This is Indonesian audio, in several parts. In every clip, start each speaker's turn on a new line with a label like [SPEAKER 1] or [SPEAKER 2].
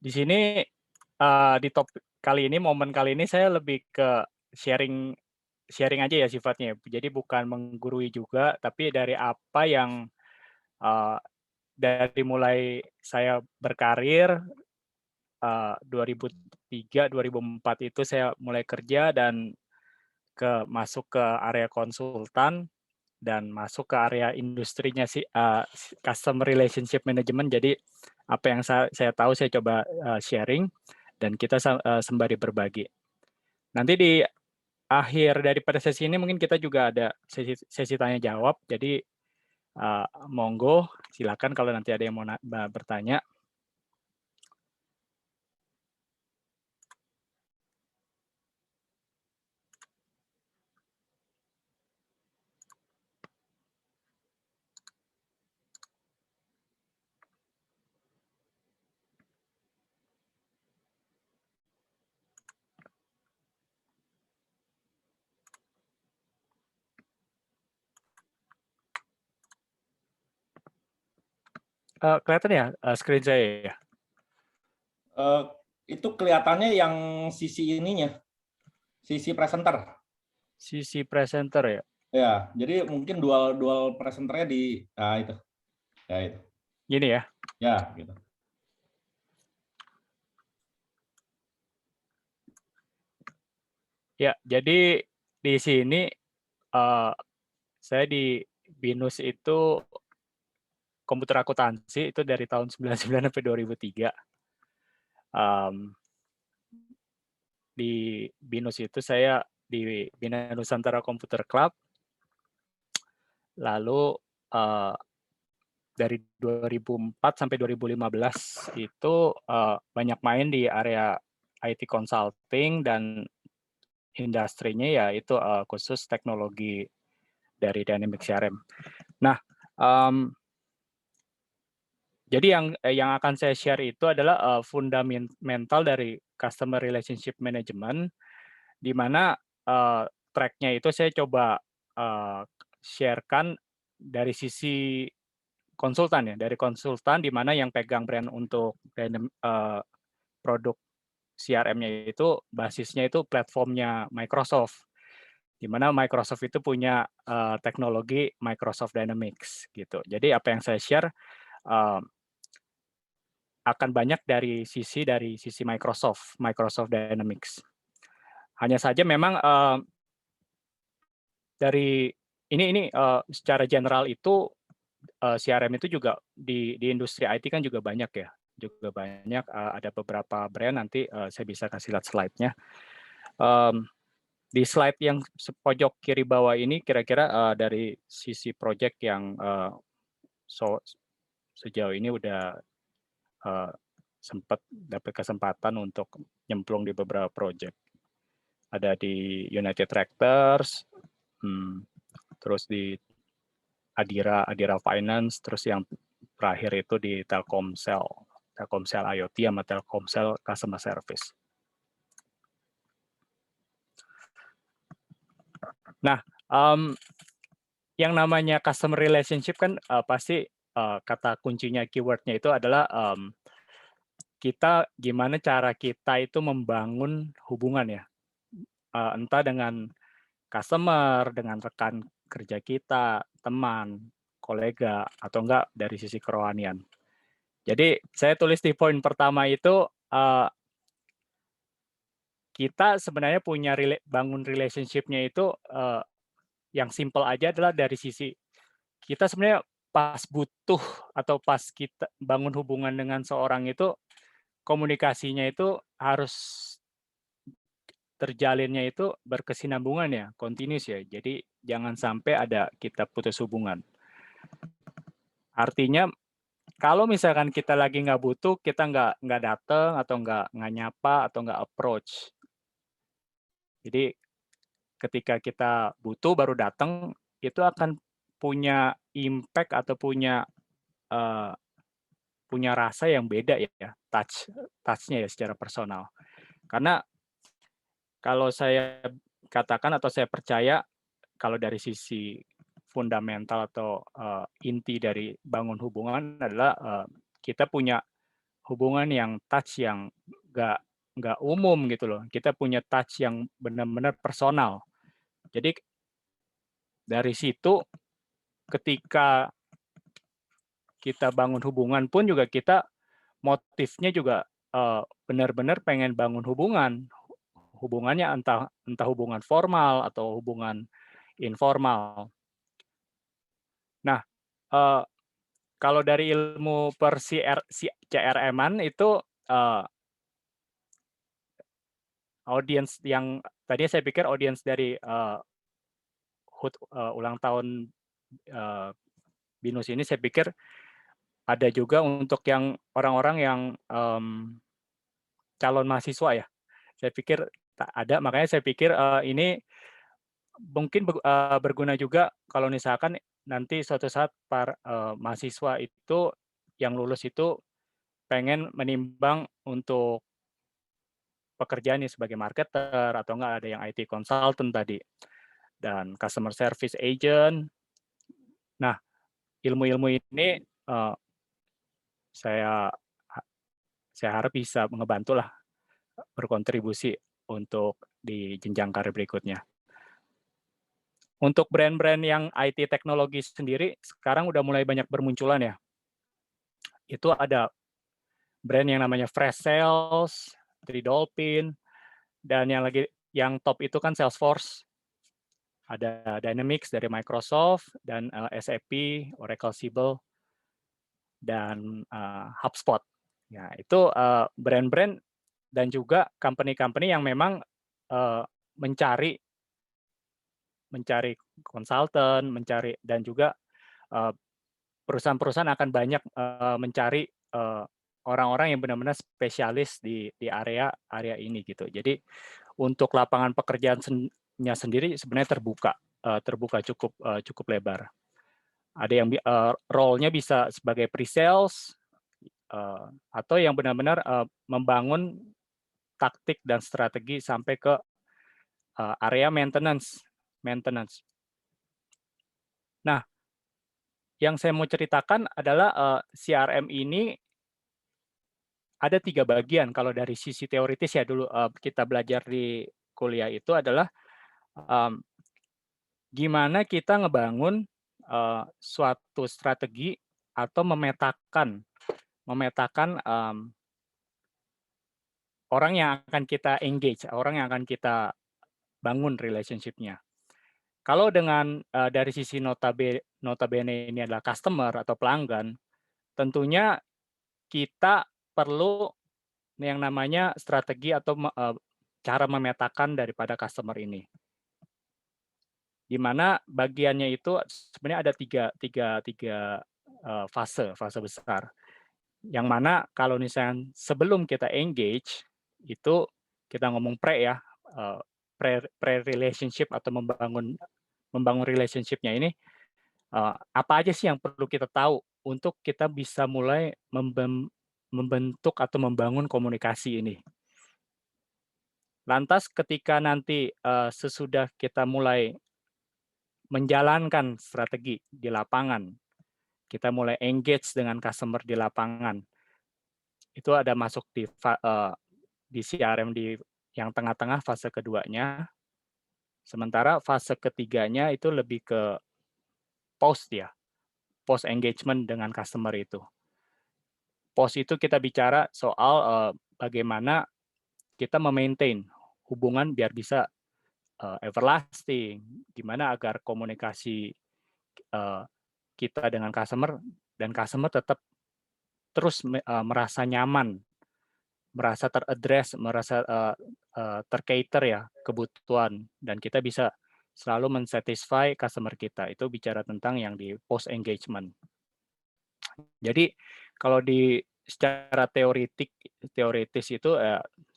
[SPEAKER 1] Di sini, di topik kali ini, momen kali ini saya lebih ke sharing sharing aja ya sifatnya. Jadi bukan menggurui juga, tapi dari apa yang, eee, dari mulai saya berkarir, 2003, 2004 itu saya mulai kerja dan masuk ke area konsultan dan masuk ke area industrinya sih, customer relationship management. Jadi apa yang saya tahu saya coba, sharing dan kita sembari berbagi. Nanti di akhir daripada sesi ini mungkin kita juga ada sesi sesi tanya jawab. Jadi, monggo silakan kalau nanti ada yang mau bertanya. Kelihatan ya, screen saya ya?
[SPEAKER 2] Eh, itu kelihatannya yang sisi ininya, sisi presenter.
[SPEAKER 1] Sisi presenter ya?
[SPEAKER 2] Ya, jadi mungkin dual dual presenternya di itu. Ya itu.
[SPEAKER 1] Gini ya?
[SPEAKER 2] Ya, gitu.
[SPEAKER 1] Ya, jadi di sini, saya di BINUS itu komputer akuntansi itu dari tahun 99 sampai 2003. Mmm, di BINUS itu saya di Bina Nusantara Computer Club, lalu, dari 2004 sampai 2015 itu, banyak main di area IT consulting dan industrinya ya itu, khusus teknologi dari Dynamics CRM. Nah, jadi yang akan saya share itu adalah, fundamental dari customer relationship management, di mana, track-nya itu saya coba, eee, share-kan dari sisi konsultan ya, dari konsultan di mana yang pegang brand untuk produk CRM-nya itu basisnya itu platformnya Microsoft, di mana Microsoft itu punya, teknologi Microsoft Dynamics gitu. Jadi apa yang saya share, eee, akan banyak dari sisi Microsoft, Microsoft Dynamics. Hanya saja memang, dari secara general itu, CRM itu juga di industri IT kan juga banyak ya, juga banyak, ada beberapa brand nanti, saya bisa kasih lihat slide-nya. Mmm, di slide yang pojok kiri bawah ini kira-kira, dari sisi project yang, so sejauh ini udah, eee, sempat dapat kesempatan untuk nyemplung di beberapa project. Ada di United Tractors, terus di Adira Finance, terus yang terakhir itu di Telkomsel IoT sama Telkomsel Customer Service. Nah, yang namanya customer relationship kan, pasti, kata kuncinya keyword-nya itu adalah, gimana cara kita itu membangun hubungan ya, entah dengan customer, dengan rekan kerja kita, teman, kolega, atau enggak dari sisi kerohanian. Jadi saya tulis di poin pertama itu, kita sebenarnya punya bangun relationship-nya itu, yang simple aja adalah dari sisi kita sebenarnya pas butuh atau pas kita bangun hubungan dengan seorang itu, komunikasinya itu harus terjalinnya itu berkesinambungan ya, continuous ya. Jadi jangan sampai ada kita putus hubungan. Artinya kalau misalkan kita lagi nggak butuh, kita nggak datang atau nggak nyapa atau nggak approach. Jadi ketika kita butuh baru datang, itu akan punya impact atau eee, punya rasa yang beda ya, touch-nya ya secara personal. Karena kalau saya katakan atau saya percaya, kalau dari sisi fundamental atau, inti dari bangun hubungan adalah, kita punya hubungan yang touch yang nggak nggak umum gitu loh. Kita punya touch yang benar-benar personal. Jadi dari situ ketika kita bangun hubungan pun juga kita motifnya juga benar-benar pengen bangun hubungan. Hubungannya entah entah hubungan formal atau hubungan informal. Nah, eee, kalau dari ilmu CRM-an itu, audiens yang tadinya saya pikir audiens dari, ulang tahun, eee, BINUS ini saya pikir ada juga untuk yang orang-orang yang, calon mahasiswa ya. Saya pikir tak ada, makanya saya pikir, ini mungkin berguna juga kalau misalkan nanti suatu saat mahasiswa itu yang lulus itu pengen menimbang untuk pekerjaan nih sebagai marketer atau enggak ada yang IT consultant tadi dan customer service agent. Nah, ilmu-ilmu ini, saya saya harap bisa ngebantulah, berkontribusi untuk di jenjang karir berikutnya. Untuk brand-brand yang IT teknologi sendiri sekarang udah mulai banyak bermunculan ya. Itu ada brand yang namanya Freshsales, Tridolphin, dan yang top itu kan Salesforce. Ada Dynamics dari Microsoft dan, SAP, Oracle Siebel, dan, HubSpot. Ya itu, brand-brand dan juga company-company yang memang, mencari mencari konsultan, mencari dan juga, eee, perusahaan-perusahaan akan banyak, mencari, orang-orang yang benar-benar spesialis di area area ini gitu. Jadi untuk lapangan pekerjaan sendiri sebenarnya terbuka cukup lebar. Ada yang role-nya bisa sebagai pre-sales, atau yang benar-benar, membangun taktik dan strategi sampai ke, area maintenance maintenance. Nah, yang saya mau ceritakan adalah, CRM ini ada 3 bagian kalau dari sisi teoritis ya dulu, kita belajar di kuliah itu adalah, mmm, gimana kita ngebangun, suatu strategi atau memetakan memetakan, orang yang akan kita engage, orang yang akan kita bangun relationship-nya. Kalau dengan, dari sisi notabene ini adalah customer atau pelanggan, tentunya kita perlu yang namanya strategi atau cara memetakan daripada customer ini. Di mana bagiannya itu sebenarnya ada tiga fase besar. Yang mana kalau misalnya sebelum kita engage, itu kita ngomong pre ya, pre-relationship atau membangun membangun relationship-nya ini, apa aja sih yang perlu kita tahu untuk kita bisa mulai membentuk atau membangun komunikasi ini. Lantas ketika nanti, sesudah kita mulai menjalankan strategi di lapangan, kita mulai engage dengan customer di lapangan, itu ada masuk di CRM di yang tengah-tengah fase keduanya, sementara fase ketiganya itu lebih ke post ya, post engagement dengan customer itu. Post itu kita bicara soal, bagaimana kita memaintain hubungan biar bisa, everlasting, gimana agar komunikasi, kita dengan customer dan customer tetap terus merasa nyaman, merasa ter-address, merasa, ter-cater ya kebutuhan dan kita bisa selalu men-satisfy customer kita. Itu bicara tentang yang di post engagement. Jadi kalau secara teoritis itu,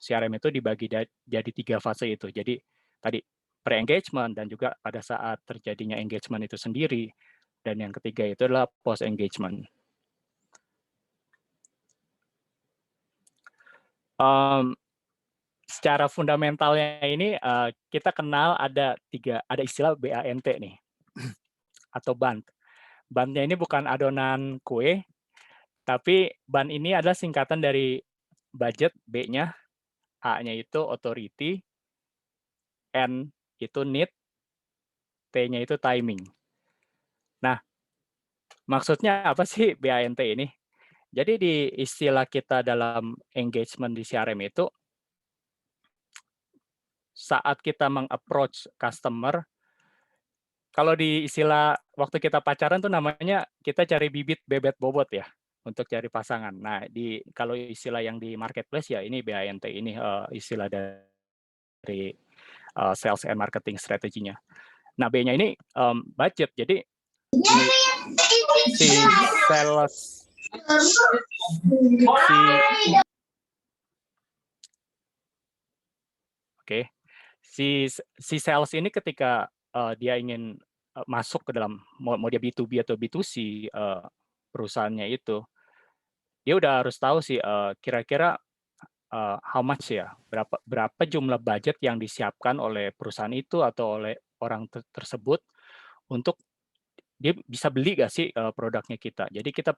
[SPEAKER 1] CRM itu dibagi jadi 3 fase itu. Jadi tadi pre-engagement dan juga pada saat terjadinya engagement itu sendiri, dan yang ketiga itu adalah post engagement. Secara fundamentalnya ini, kita kenal ada istilah BANT nih, atau BANT. BANT-nya ini bukan adonan kue, Tapi BAN ini adalah singkatan dari budget, B-nya, A-nya itu authority, N itu need, T-nya itu timing. Nah, maksudnya apa sih BANT ini? Jadi di istilah kita dalam engagement di CRM itu, saat kita meng-approach customer, kalau di istilah waktu kita pacaran tuh namanya kita cari bibit bebet bobot ya, untuk cari pasangan. Nah, kalau istilah yang di marketplace ya ini BANT ini istilah dari sales and marketing strateginya. Nah, B-nya ini budget. Jadi si sales si sales ini ketika dia ingin masuk ke dalam mau dia B2B atau B2C perusahaannya itu, dia udah harus tahu sih kira-kira how much ya, berapa jumlah budget yang disiapkan oleh perusahaan itu atau oleh orang tersebut untuk dia bisa beli nggak sih produknya kita. Jadi kita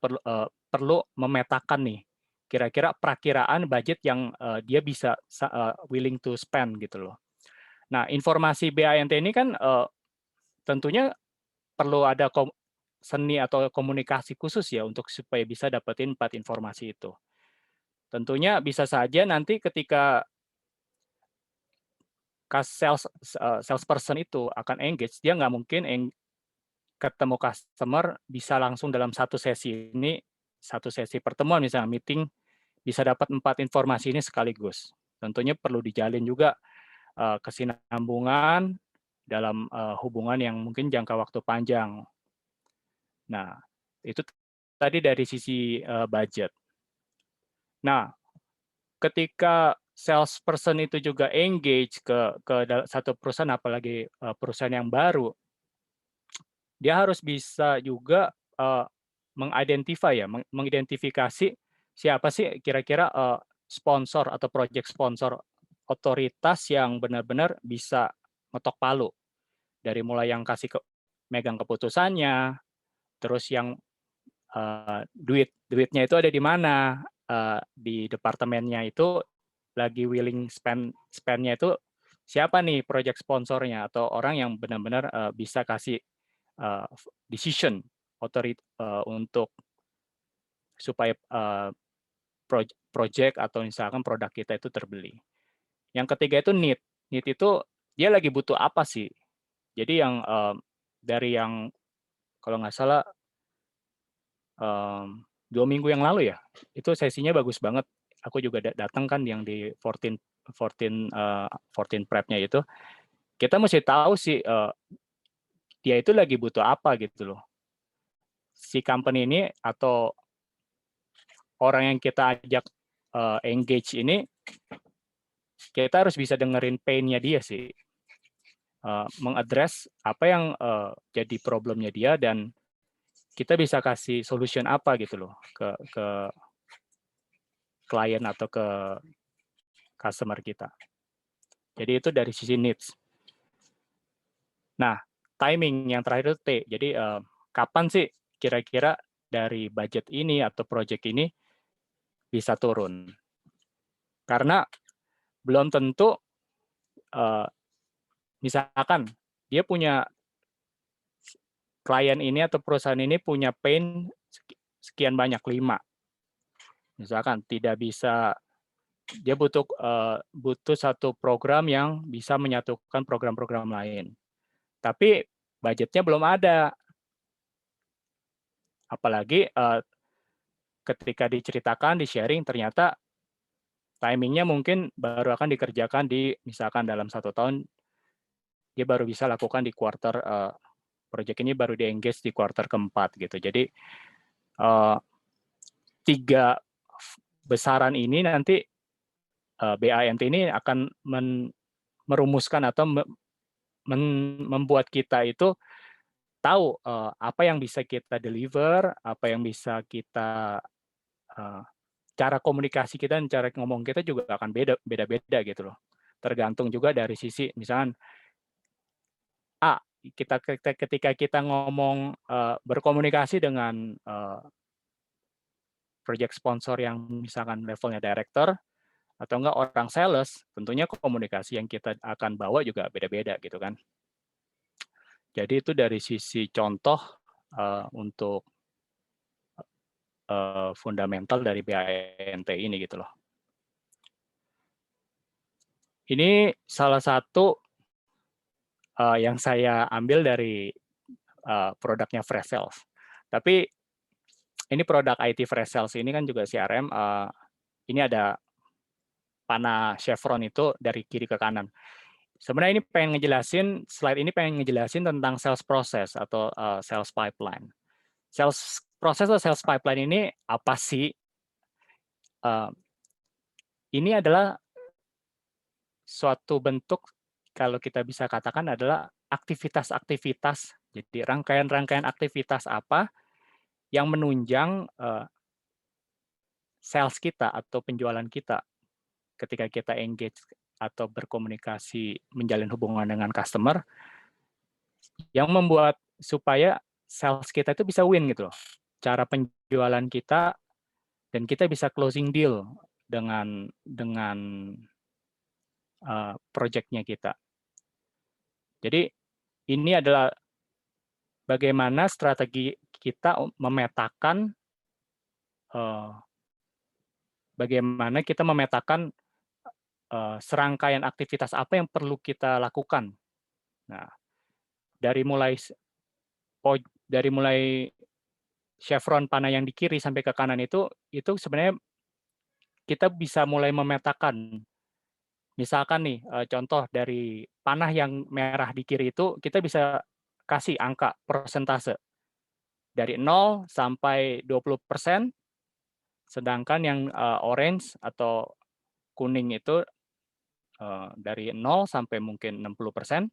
[SPEAKER 1] perlu memetakan nih, kira-kira perakiraan budget yang dia bisa willing to spend gitu loh. Nah, informasi BANT ini kan tentunya perlu ada seni atau komunikasi khusus ya untuk supaya bisa dapetin 4 informasi itu. Tentunya bisa saja nanti ketika salesperson itu akan engage, dia nggak mungkin ketemu customer bisa langsung dalam satu sesi pertemuan misalnya meeting bisa dapat 4 informasi ini sekaligus. Tentunya perlu dijalin juga kesinambungan dalam hubungan yang mungkin jangka waktu panjang. Nah, itu tadi dari sisi budget. Nah, ketika salesperson itu juga engage ke satu perusahaan, apalagi perusahaan yang baru, dia harus bisa juga mengidentifikasi siapa sih kira-kira sponsor atau project sponsor otoritas yang benar-benar bisa ngetok palu. Dari mulai yang megang keputusannya, terus yang duitnya itu ada di mana, di departemennya itu lagi willing spend-nya itu siapa nih project sponsornya atau orang yang benar-benar bisa kasih decision untuk supaya project atau misalkan produk kita itu terbeli. Yang ketiga itu need. Need itu dia lagi butuh apa sih? Jadi yang dari yang kalau nggak salah 2 minggu yang lalu ya, itu sesinya bagus banget. Aku juga datang kan yang di 14 prep-nya itu. Kita mesti tahu sih dia itu lagi butuh apa gitu loh. Si company ini atau orang yang kita ajak engage ini, kita harus bisa dengerin pain-nya dia sih. Mengadres apa yang jadi problemnya dia dan kita bisa kasih solution apa gitu loh ke klien atau ke customer kita. Jadi itu dari sisi needs. Nah, timing yang terakhir itu T. Jadi kapan sih kira-kira dari budget ini atau project ini bisa turun? Karena belum tentu misalkan dia punya klien ini atau perusahaan ini punya pain sekian banyak 5. Misalkan tidak bisa dia butuh satu program yang bisa menyatukan program-program lain. Tapi budgetnya belum ada. Apalagi ketika diceritakan, di-sharing, ternyata timingnya mungkin baru akan dikerjakan misalkan dalam 1 tahun, dia baru bisa lakukan di quarter, project ini baru di-engage di quarter keempat gitu. Jadi 3 besaran ini nanti BANT ini akan merumuskan atau membuat kita itu tahu apa yang bisa kita deliver, apa yang bisa kita cara komunikasi kita dan cara ngomong kita juga akan beda-beda gitu loh. Tergantung juga dari sisi misalkan ketika kita ngomong berkomunikasi dengan project sponsor yang misalkan levelnya director, atau enggak orang sales, tentunya komunikasi yang kita akan bawa juga beda-beda gitu kan. Jadi itu dari sisi contoh untuk fundamental dari BANT ini gitu loh. Ini salah satu yang saya ambil dari produknya Fresh Sales. Tapi ini produk IT Fresh Sales ini kan juga CRM. Ini ada panah chevron itu dari kiri ke kanan. Sebenarnya ini pengen ngejelasin, slide ini pengen ngejelasin tentang sales process atau sales pipeline. Sales process atau sales pipeline ini apa sih? Ini adalah suatu bentuk, kalau kita bisa katakan adalah aktivitas-aktivitas, jadi rangkaian-rangkaian aktivitas apa yang menunjang sales kita atau penjualan kita ketika kita engage atau berkomunikasi, menjalin hubungan dengan customer, yang membuat supaya sales kita itu bisa win gitu loh. Cara penjualan kita dan kita bisa closing deal dengan project-nya kita. Jadi ini adalah bagaimana strategi kita memetakan serangkaian aktivitas apa yang perlu kita lakukan. Nah, dari mulai chevron panah yang di kiri sampai ke kanan itu sebenarnya kita bisa mulai memetakan. Misalkan nih, contoh dari panah yang merah di kiri itu, kita bisa kasih angka persentase. Dari 0 sampai 20%, sedangkan yang orange atau kuning itu dari 0 sampai mungkin 60%,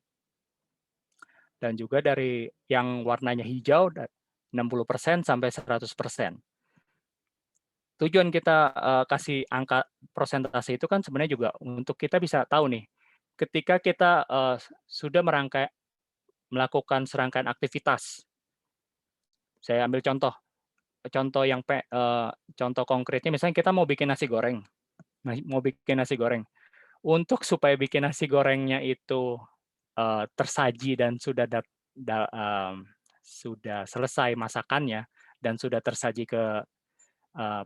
[SPEAKER 1] dan juga dari yang warnanya hijau 60% sampai 100%. Tujuan kita kasih angka persentase itu kan sebenarnya juga untuk kita bisa tahu nih, ketika kita sudah melakukan serangkaian aktivitas. Saya ambil contoh konkretnya, misalnya kita mau bikin nasi goreng. Untuk supaya bikin nasi gorengnya itu tersaji dan sudah selesai masakannya dan sudah tersaji ke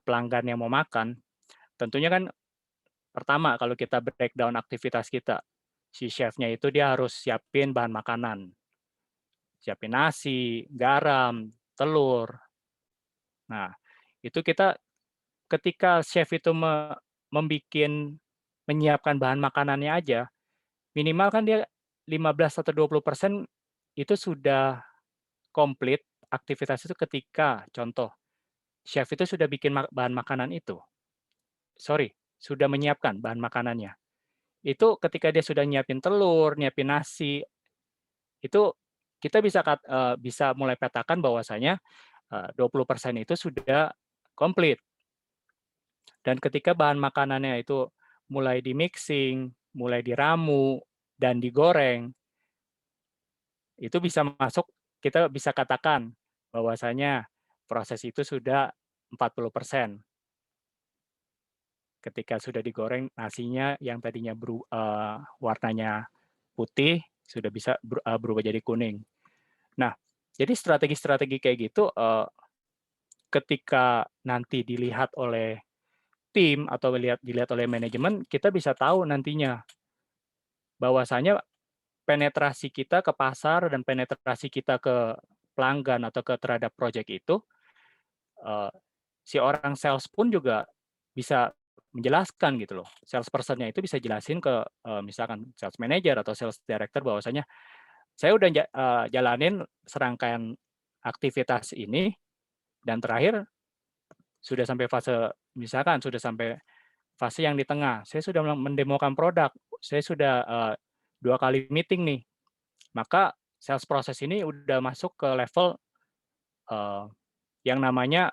[SPEAKER 1] pelanggan yang mau makan, tentunya kan pertama kalau kita breakdown aktivitas kita, si chefnya itu dia harus siapin bahan makanan, siapin nasi, garam, telur. Nah, itu kita ketika chef itu menyiapkan bahan makanannya aja, minimal kan dia 15 atau 20% itu sudah komplit aktivitas itu ketika contoh chef itu sudah bikin bahan makanan itu. Sorry, sudah menyiapkan bahan makanannya. Itu ketika dia sudah nyiapin telur, nyiapin nasi, itu kita bisa mulai petakan bahwasanya 20% itu sudah komplit. Dan ketika bahan makanannya itu mulai di-mixing, mulai diramu, dan digoreng, itu bisa masuk, kita bisa katakan bahwasanya proses itu sudah 40%. Ketika sudah digoreng, nasinya yang tadinya warnanya putih, sudah bisa berubah jadi kuning. Nah, jadi strategi-strategi kayak gitu, ketika nanti dilihat oleh tim atau dilihat oleh manajemen, kita bisa tahu nantinya bahwasanya penetrasi kita ke pasar dan penetrasi kita ke pelanggan atau terhadap project itu, si orang sales pun juga bisa menjelaskan gitu loh. Salesperson-nya itu bisa jelasin ke misalkan sales manager atau sales director bahwasanya saya udah jalanin serangkaian aktivitas ini dan terakhir sudah sampai fase yang di tengah. Saya sudah mendemokan produk, saya sudah 2 kali meeting nih. Maka sales process ini udah masuk ke level yang namanya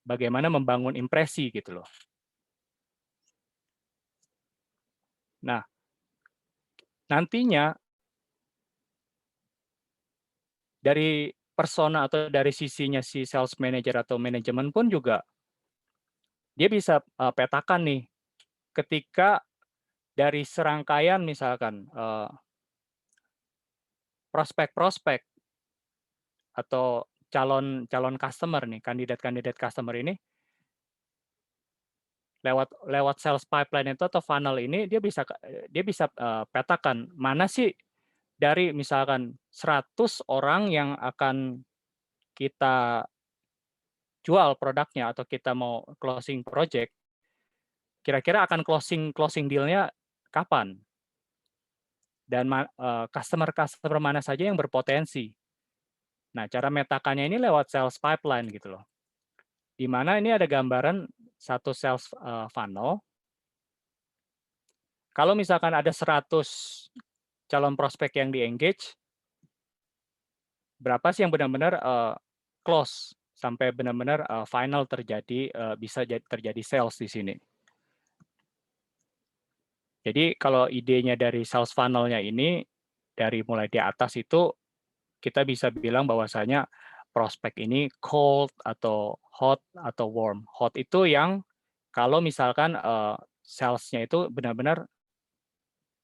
[SPEAKER 1] bagaimana membangun impresi gitu loh. Nah, nantinya dari persona atau dari sisinya si sales manager atau manajemen pun juga dia bisa petakan nih ketika dari serangkaian misalkan prospek-prospek atau calon calon customer nih, kandidat-kandidat customer ini lewat lewat sales pipeline itu atau funnel ini dia bisa petakan mana sih dari misalkan 100 orang yang akan kita jual produknya atau kita mau closing project, kira-kira akan closing closing deal-nya kapan dan customer-customer mana saja yang berpotensi. Nah, cara metakannya ini lewat sales pipeline gitu loh. Di mana ini ada gambaran satu sales funnel. Kalau misalkan ada 100 calon prospek yang di-engage, berapa sih yang benar-benar close sampai benar-benar final terjadi bisa terjadi sales di sini. Jadi kalau idenya dari sales funnel-nya ini dari mulai di atas itu kita bisa bilang bahwasanya prospek ini cold atau hot atau warm. Hot itu yang kalau misalkan sales-nya itu benar-benar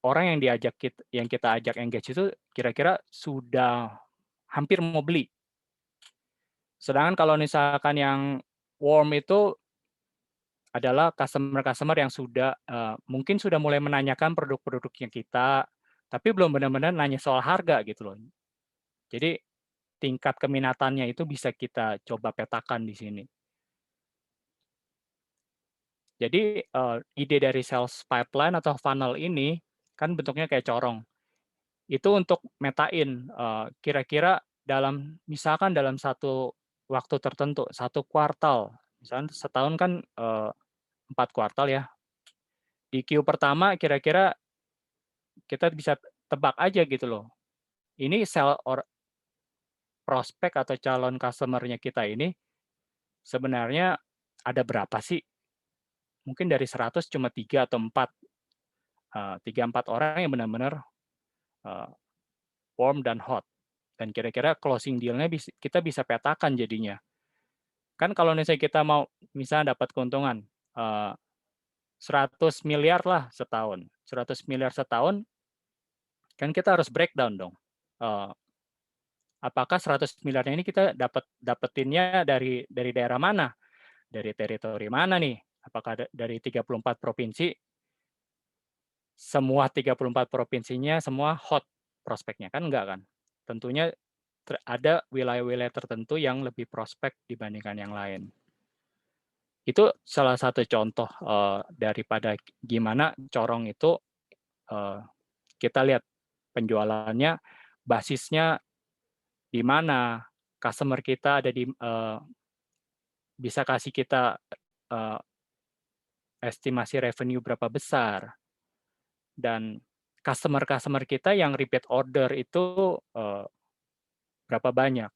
[SPEAKER 1] orang yang kita ajak engage itu kira-kira sudah hampir mau beli. Sedangkan kalau misalkan yang warm itu adalah customer-customer yang sudah mungkin sudah mulai menanyakan produk-produknya kita, tapi belum benar-benar nanya soal harga gitu loh. Jadi tingkat keminatannya itu bisa kita coba petakan di sini. Jadi ide dari sales pipeline atau funnel ini kan bentuknya kayak corong. Itu untuk metain kira-kira misalkan dalam satu waktu tertentu, satu kuartal, misalkan setahun kan 4 kuartal ya. Di Q pertama kira-kira kita bisa tebak aja gitu loh. Ini prospek atau calon customer-nya kita ini sebenarnya ada berapa sih? Mungkin dari 100 cuma 3 atau 4, 3, 4 orang yang benar-benar eee, warm dan hot. Dan kira-kira closing deal-nya kita bisa petakan jadinya. Kan kalau misalnya kita mau misalnya dapat keuntungan 100 miliar lah setahun, 100 miliar setahun, kan kita harus breakdown dong. Eee, apakah 100 miliarnya ini kita dapetinnya dari daerah mana? Dari teritori mana nih? Apakah dari 34 provinsi, semua 34 provinsinya semua hot prospeknya? Kan enggak kan? Tentunya ada wilayah-wilayah tertentu yang lebih prospek dibandingkan yang lain. Itu salah satu contoh daripada gimana corong itu kita lihat penjualannya, basisnya di mana, customer kita ada bisa kasih kita eee, estimasi revenue berapa besar, dan customer-customer kita yang repeat order itu berapa banyak.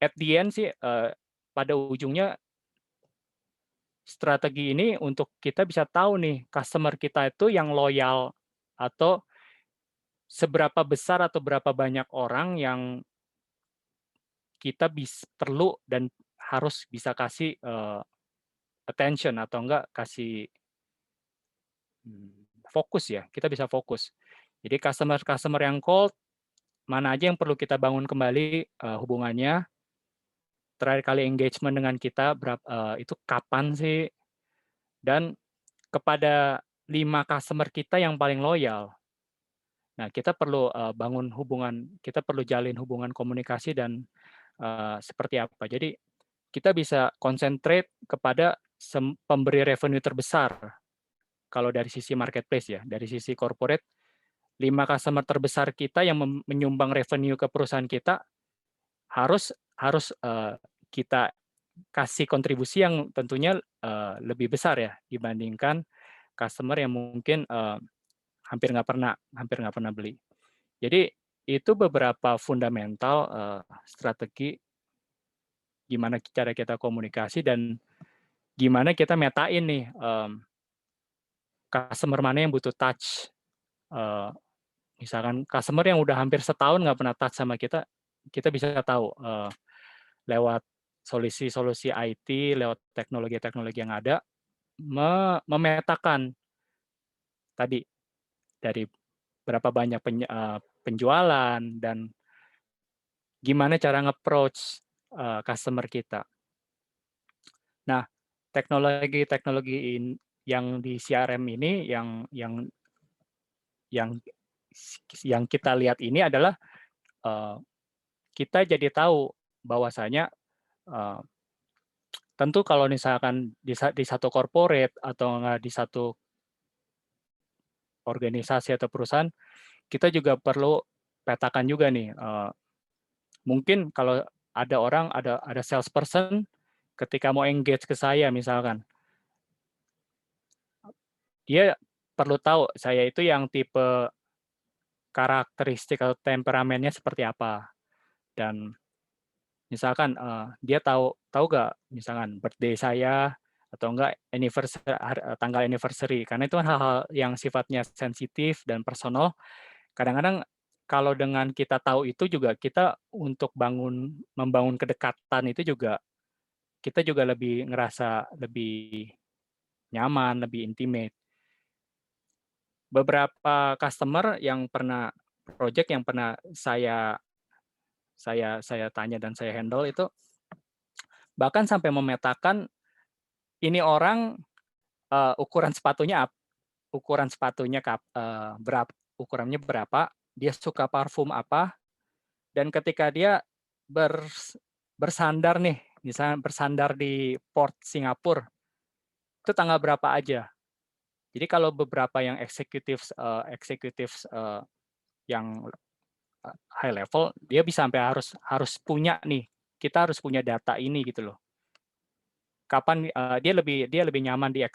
[SPEAKER 1] At the end sih pada ujungnya strategi ini untuk kita bisa tahu nih customer kita itu yang loyal atau seberapa besar atau berapa banyak orang yang kita perlu dan harus bisa kasih attention atau enggak kasih fokus ya, kita bisa fokus. Jadi customer-customer yang cold, mana aja yang perlu kita bangun kembali hubungannya, terakhir kali engagement dengan kita itu kapan sih, dan kepada 5 customer kita yang paling loyal. Nah, kita perlu bangun hubungan, kita perlu jalin hubungan komunikasi dan seperti apa. Jadi kita bisa concentrate kepada pemberi revenue terbesar kalau dari sisi marketplace ya, dari sisi corporate, 5 customer terbesar kita yang menyumbang revenue ke perusahaan kita harus harus kita kasih kontribusi yang tentunya lebih besar ya dibandingkan customer yang mungkin hampir nggak pernah beli. Jadi itu beberapa fundamental strategi gimana cara kita komunikasi dan gimana kita metain nih customer mana yang butuh touch. Misalkan customer yang udah hampir setahun nggak pernah touch sama kita, kita bisa tahu lewat solusi-solusi IT lewat teknologi-teknologi yang ada, memetakan tadi dari berapa banyak penjualan dan gimana cara nge-approach customer kita. Nah, teknologi-teknologi yang di CRM ini yang yang kita lihat ini adalah kita jadi tahu bahwasanya tentu kalau misalkan di satu corporate atau nggak di satu organisasi atau perusahaan, kita juga perlu petakan juga nih. Mungkin kalau ada orang, ada salesperson, ketika mau engage ke saya misalkan, dia perlu tahu saya itu yang tipe karakteristik atau temperamennya seperti apa. Dan misalkan dia tahu tahu nggak misalkan birthday saya atau enggak tanggal anniversary, karena itu kan hal-hal yang sifatnya sensitif dan personal. Kadang-kadang kalau dengan kita tahu itu juga kita untuk membangun kedekatan itu juga kita juga lebih ngerasa lebih nyaman, lebih intimate. Beberapa customer yang pernah project yang pernah saya tanya dan saya handle itu bahkan sampai memetakan ini orang ukuran sepatunya berapa, ukurannya berapa, dia suka parfum apa, dan ketika dia bersandar nih, misalnya bersandar di port Singapura, itu tanggal berapa aja. Jadi kalau beberapa yang eksekutif yang high level, dia bisa sampai harus punya nih, kita harus punya data ini gitu loh. Kapan dia lebih nyaman di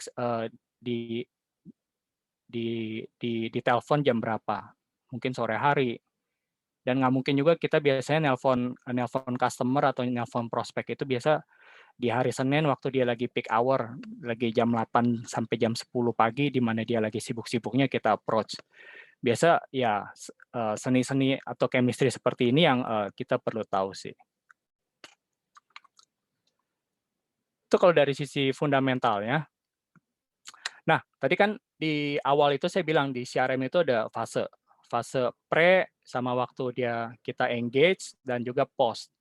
[SPEAKER 1] di telepon jam berapa, mungkin sore hari, dan nggak mungkin juga kita biasanya nelpon customer atau nelpon prospek itu biasa di hari Senin waktu dia lagi peak hour, lagi jam 8 sampai jam 10 pagi, di mana dia lagi sibuk-sibuknya kita approach. Biasa ya seni-seni atau chemistry seperti ini yang kita perlu tahu sih. Itu kalau dari sisi fundamentalnya. Nah, tadi kan di awal itu saya bilang di CRM itu ada fase pre sama waktu kita engage dan juga post.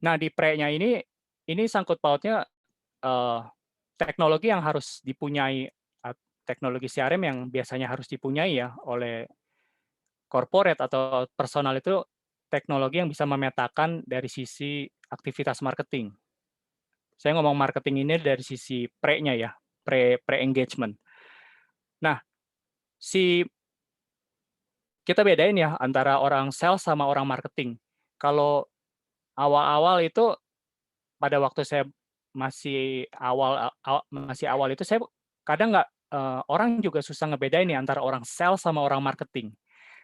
[SPEAKER 1] Nah, di pre-nya ini sangkut pautnya teknologi yang harus dipunyai, teknologi CRM yang biasanya harus dipunyai ya oleh corporate atau personal itu teknologi yang bisa memetakan dari sisi aktivitas marketing. Saya ngomong marketing ini dari sisi pre-nya ya, pre-engagement. Nah, kita bedain ya antara orang sales sama orang marketing. Kalau awal-awal itu pada waktu saya masih awal itu saya kadang nggak orang juga susah ngebedain nih antara orang sales sama orang marketing.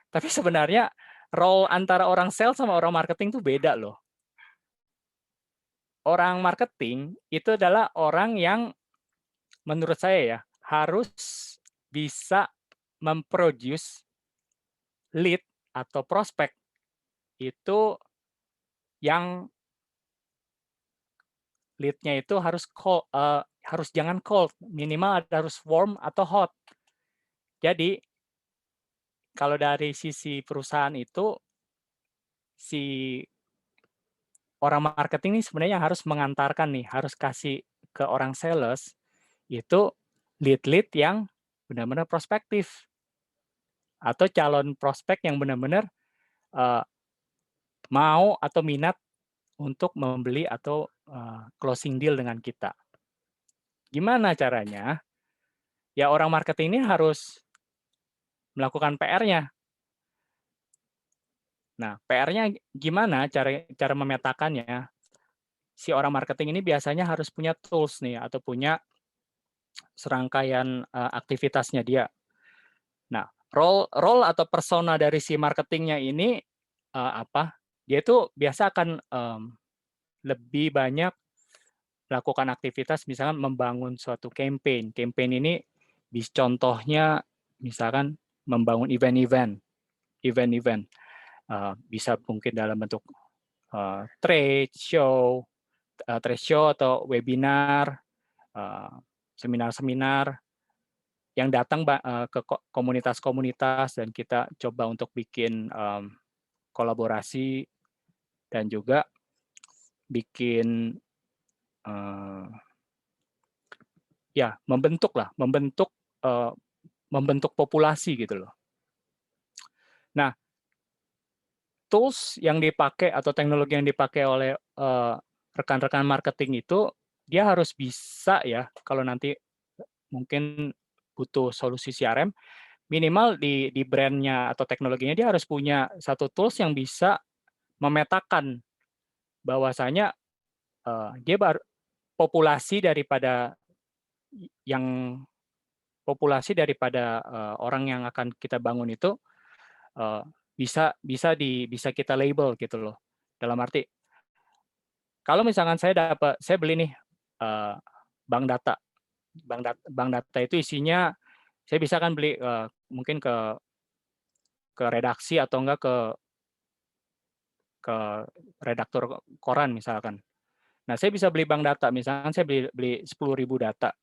[SPEAKER 1] Tapi sebenarnya role antara orang sales sama orang marketing tuh beda loh. Orang marketing itu adalah orang yang menurut saya ya harus bisa memproduce lead atau prospek itu yang lead-nya itu harus jangan cold, minimal harus warm atau hot. Jadi kalau dari sisi perusahaan itu si orang marketing ini sebenarnya harus mengantarkan nih, harus kasih ke orang sales itu lead-lead yang benar-benar prospektif atau calon prospek yang benar-benar mau atau minat untuk membeli atau closing deal dengan kita. Gimana caranya? Ya orang marketing ini harus melakukan PR-nya. Nah, PR-nya gimana cara memetakannya? Si orang marketing ini biasanya harus punya tools nih atau punya serangkaian aktivitasnya dia. Nah, role atau persona dari si marketingnya ini apa? Dia itu biasa akan lebih banyak melakukan aktivitas misalkan membangun suatu campaign. Campaign ini contohnya misalkan membangun event-event. Bisa mungkin dalam bentuk trade show, trade show atau webinar, seminar-seminar yang datang ke komunitas-komunitas dan kita coba untuk bikin kolaborasi dan juga bikin ya membentuk populasi gitu loh. Nah, tools yang dipakai atau teknologi yang dipakai oleh rekan-rekan marketing itu dia harus bisa ya kalau nanti mungkin butuh solusi CRM minimal di brand-nya atau teknologinya dia harus punya satu tools yang bisa memetakan bahwasanya dia populasi daripada yang orang yang akan kita bangun itu bisa kita label gitu loh. Dalam arti kalau misalkan saya beli nih bank data. Bank data itu isinya saya bisa kan beli mungkin ke redaksi atau enggak ke redaktur koran misalkan. Nah, saya bisa beli bank data, misalkan saya beli 10.000 data.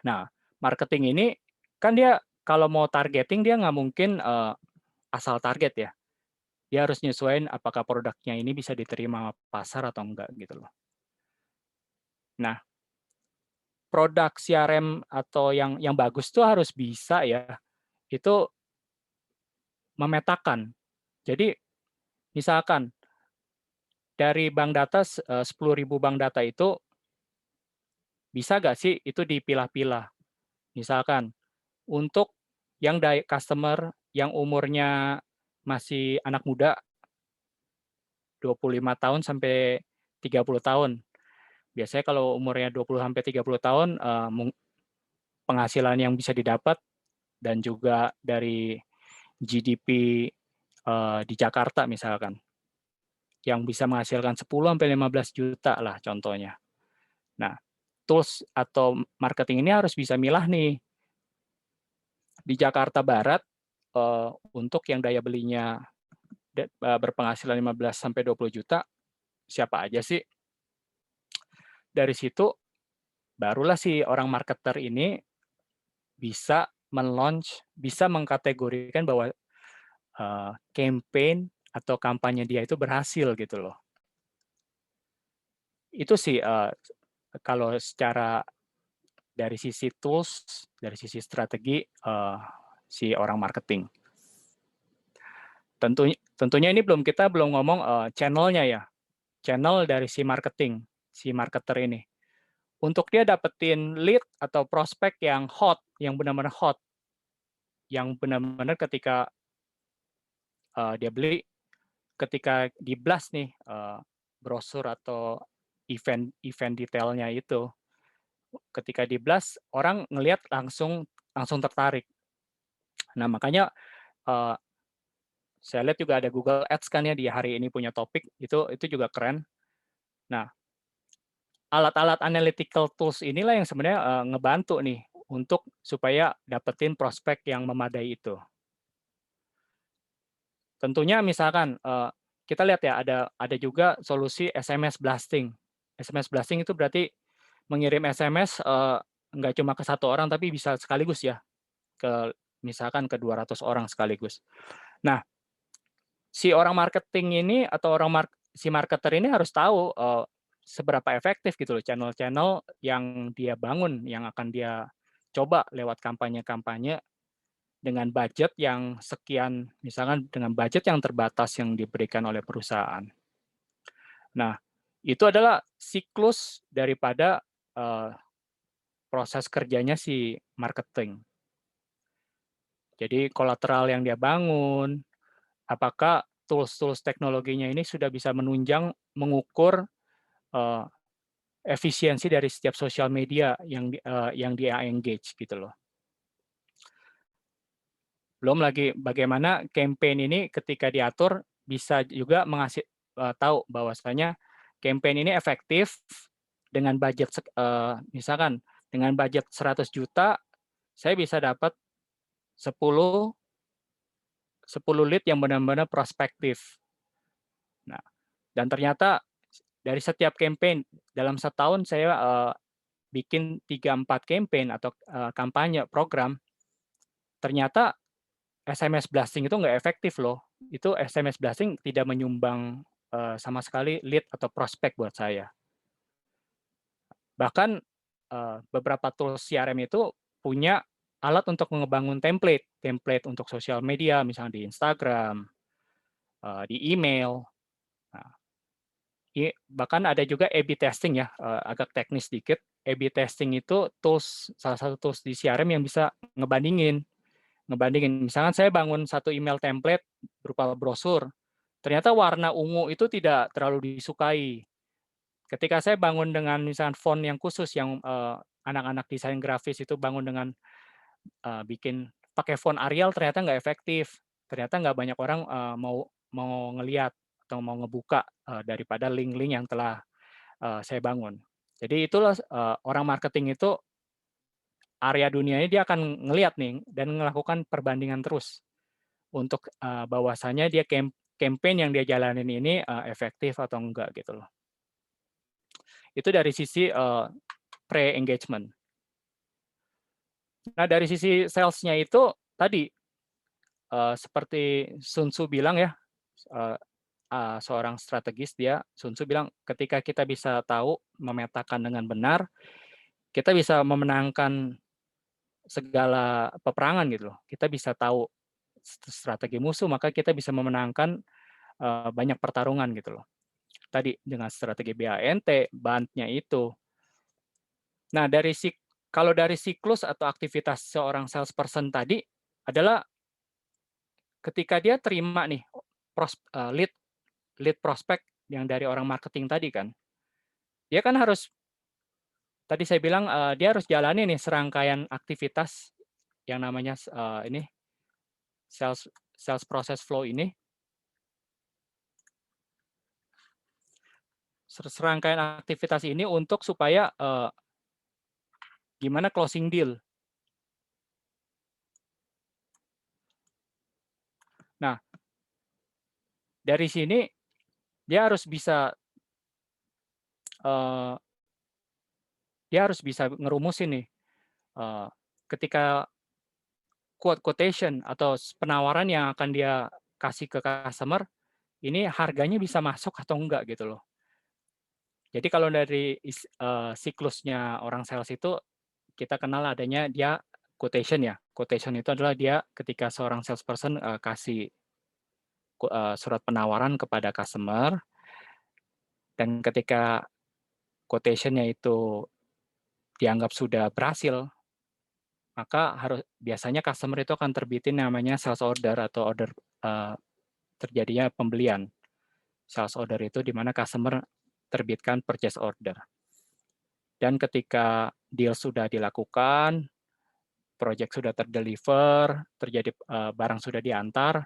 [SPEAKER 1] Nah, marketing ini kan dia kalau mau targeting dia nggak mungkin asal target ya. Dia harus nyesuaiin apakah produknya ini bisa diterima pasar atau enggak gitu loh. Nah, produk CRM atau yang bagus tuh harus bisa ya, itu memetakan. Jadi misalkan dari bank data 10.000 bank data itu bisa nggak sih itu dipilah-pilah. Misalkan untuk yang customer yang umurnya masih anak muda 25 tahun sampai 30 tahun. Biasanya kalau umurnya 20 sampai 30 tahun penghasilan yang bisa didapat dan juga dari GDP di Jakarta misalkan yang bisa menghasilkan 10 sampai 15 juta lah contohnya. Nah, tools atau marketing ini harus bisa milah nih di Jakarta Barat untuk yang daya belinya berpenghasilan 15 sampai 20 juta siapa aja sih? Dari situ barulah si orang marketer ini bisa bisa mengkategorikan bahwa campaign atau kampanye dia itu berhasil gitu loh. Itu sih kalau secara dari sisi tools, dari sisi strategi si orang marketing. Tentunya ini kita belum ngomong channel-nya ya, channel dari si marketing, si marketer ini. Untuk dia dapetin lead atau prospek yang hot, yang benar-benar hot, yang benar-benar ketika dia beli, ketika di blast nih brosur atau event detailnya itu, ketika di blast orang ngelihat langsung tertarik. Nah makanya saya lihat juga ada Google Ads kan ya di hari ini punya topik itu juga keren. Nah alat-alat analytical tools inilah yang sebenarnya ngebantu nih untuk supaya dapetin prospek yang memadai itu. Tentunya misalkan kita lihat ya ada juga solusi SMS blasting. SMS blasting itu berarti mengirim SMS nggak cuma ke satu orang tapi bisa sekaligus ya misalkan ke 200 orang sekaligus. Nah, si orang marketing ini atau si marketer ini harus tahu seberapa efektif gitu loh channel-channel yang dia bangun, yang akan dia coba lewat kampanye-kampanye dengan budget yang sekian, misalkan dengan budget yang terbatas yang diberikan oleh perusahaan. Nah, itu adalah siklus daripada proses kerjanya si marketing. Jadi kolateral yang dia bangun, apakah tools-tools teknologinya ini sudah bisa mengukur efisiensi dari setiap sosial media yang dia engage gitu loh. Belum lagi bagaimana campaign ini ketika diatur bisa juga tahu bahwasanya campaign ini efektif dengan budget misalkan dengan budget 100 juta saya bisa dapat 10 lead yang benar-benar prospektif. Nah, dan ternyata dari setiap campaign dalam setahun saya bikin 3-4 campaign atau kampanye program, ternyata SMS blasting itu nggak efektif loh. Itu SMS blasting tidak menyumbang sama sekali lead atau prospek buat saya. Bahkan beberapa tools CRM itu punya alat untuk ngebangun template untuk sosial media, misalnya di Instagram, di email. Nah, bahkan ada juga A/B testing ya, agak teknis sedikit. A/B testing itu salah satu tools di CRM yang bisa ngebandingin. Misalkan saya bangun satu email template berupa brosur, ternyata warna ungu itu tidak terlalu disukai. Ketika saya bangun dengan misalkan font yang khusus yang anak-anak desain grafis itu bangun dengan bikin pakai font Arial, ternyata nggak efektif. Ternyata nggak banyak orang mau mau ngelihat atau mau ngebuka daripada link-link yang telah saya bangun. Jadi itulah orang marketing itu area dunianya dia akan ngelihat nih dan melakukan perbandingan terus untuk bahwasanya dia campaign yang dia jalanin ini efektif atau enggak gitu loh. Itu dari sisi pre-engagement. Nah, dari sisi sales-nya itu tadi seperti Sun Tzu bilang ya, seorang strategis Sun Tzu bilang ketika kita bisa tahu memetakan dengan benar, kita bisa memenangkan segala peperangan gitu loh. Kita bisa tahu strategi musuh, maka kita bisa memenangkan banyak pertarungan gitu loh. Tadi dengan strategi BANT, BANT-nya itu. Nah, kalau dari siklus atau aktivitas seorang salesperson tadi adalah ketika dia terima nih lead lead prospek yang dari orang marketing tadi kan, dia kan harus tadi saya bilang dia harus jalani nih serangkaian aktivitas yang namanya ini sales sales process flow ini, serangkaian aktivitas ini untuk supaya gimana closing deal. Nah, dari sini dia harus bisa uh, ngerumusin nih ketika quotation atau penawaran yang akan dia kasih ke customer ini harganya bisa masuk atau enggak gitu loh. Jadi kalau dari siklusnya orang sales itu kita kenal adanya dia quotation ya. Quotation itu adalah dia ketika seorang salesperson kasih surat penawaran kepada customer dan ketika quotation-nya itu dianggap sudah berhasil, maka biasanya customer itu akan terbitin namanya sales order atau order terjadinya pembelian. Sales order itu di mana customer terbitkan purchase order. Dan ketika deal sudah dilakukan, project sudah terdeliver, terjadi barang sudah diantar,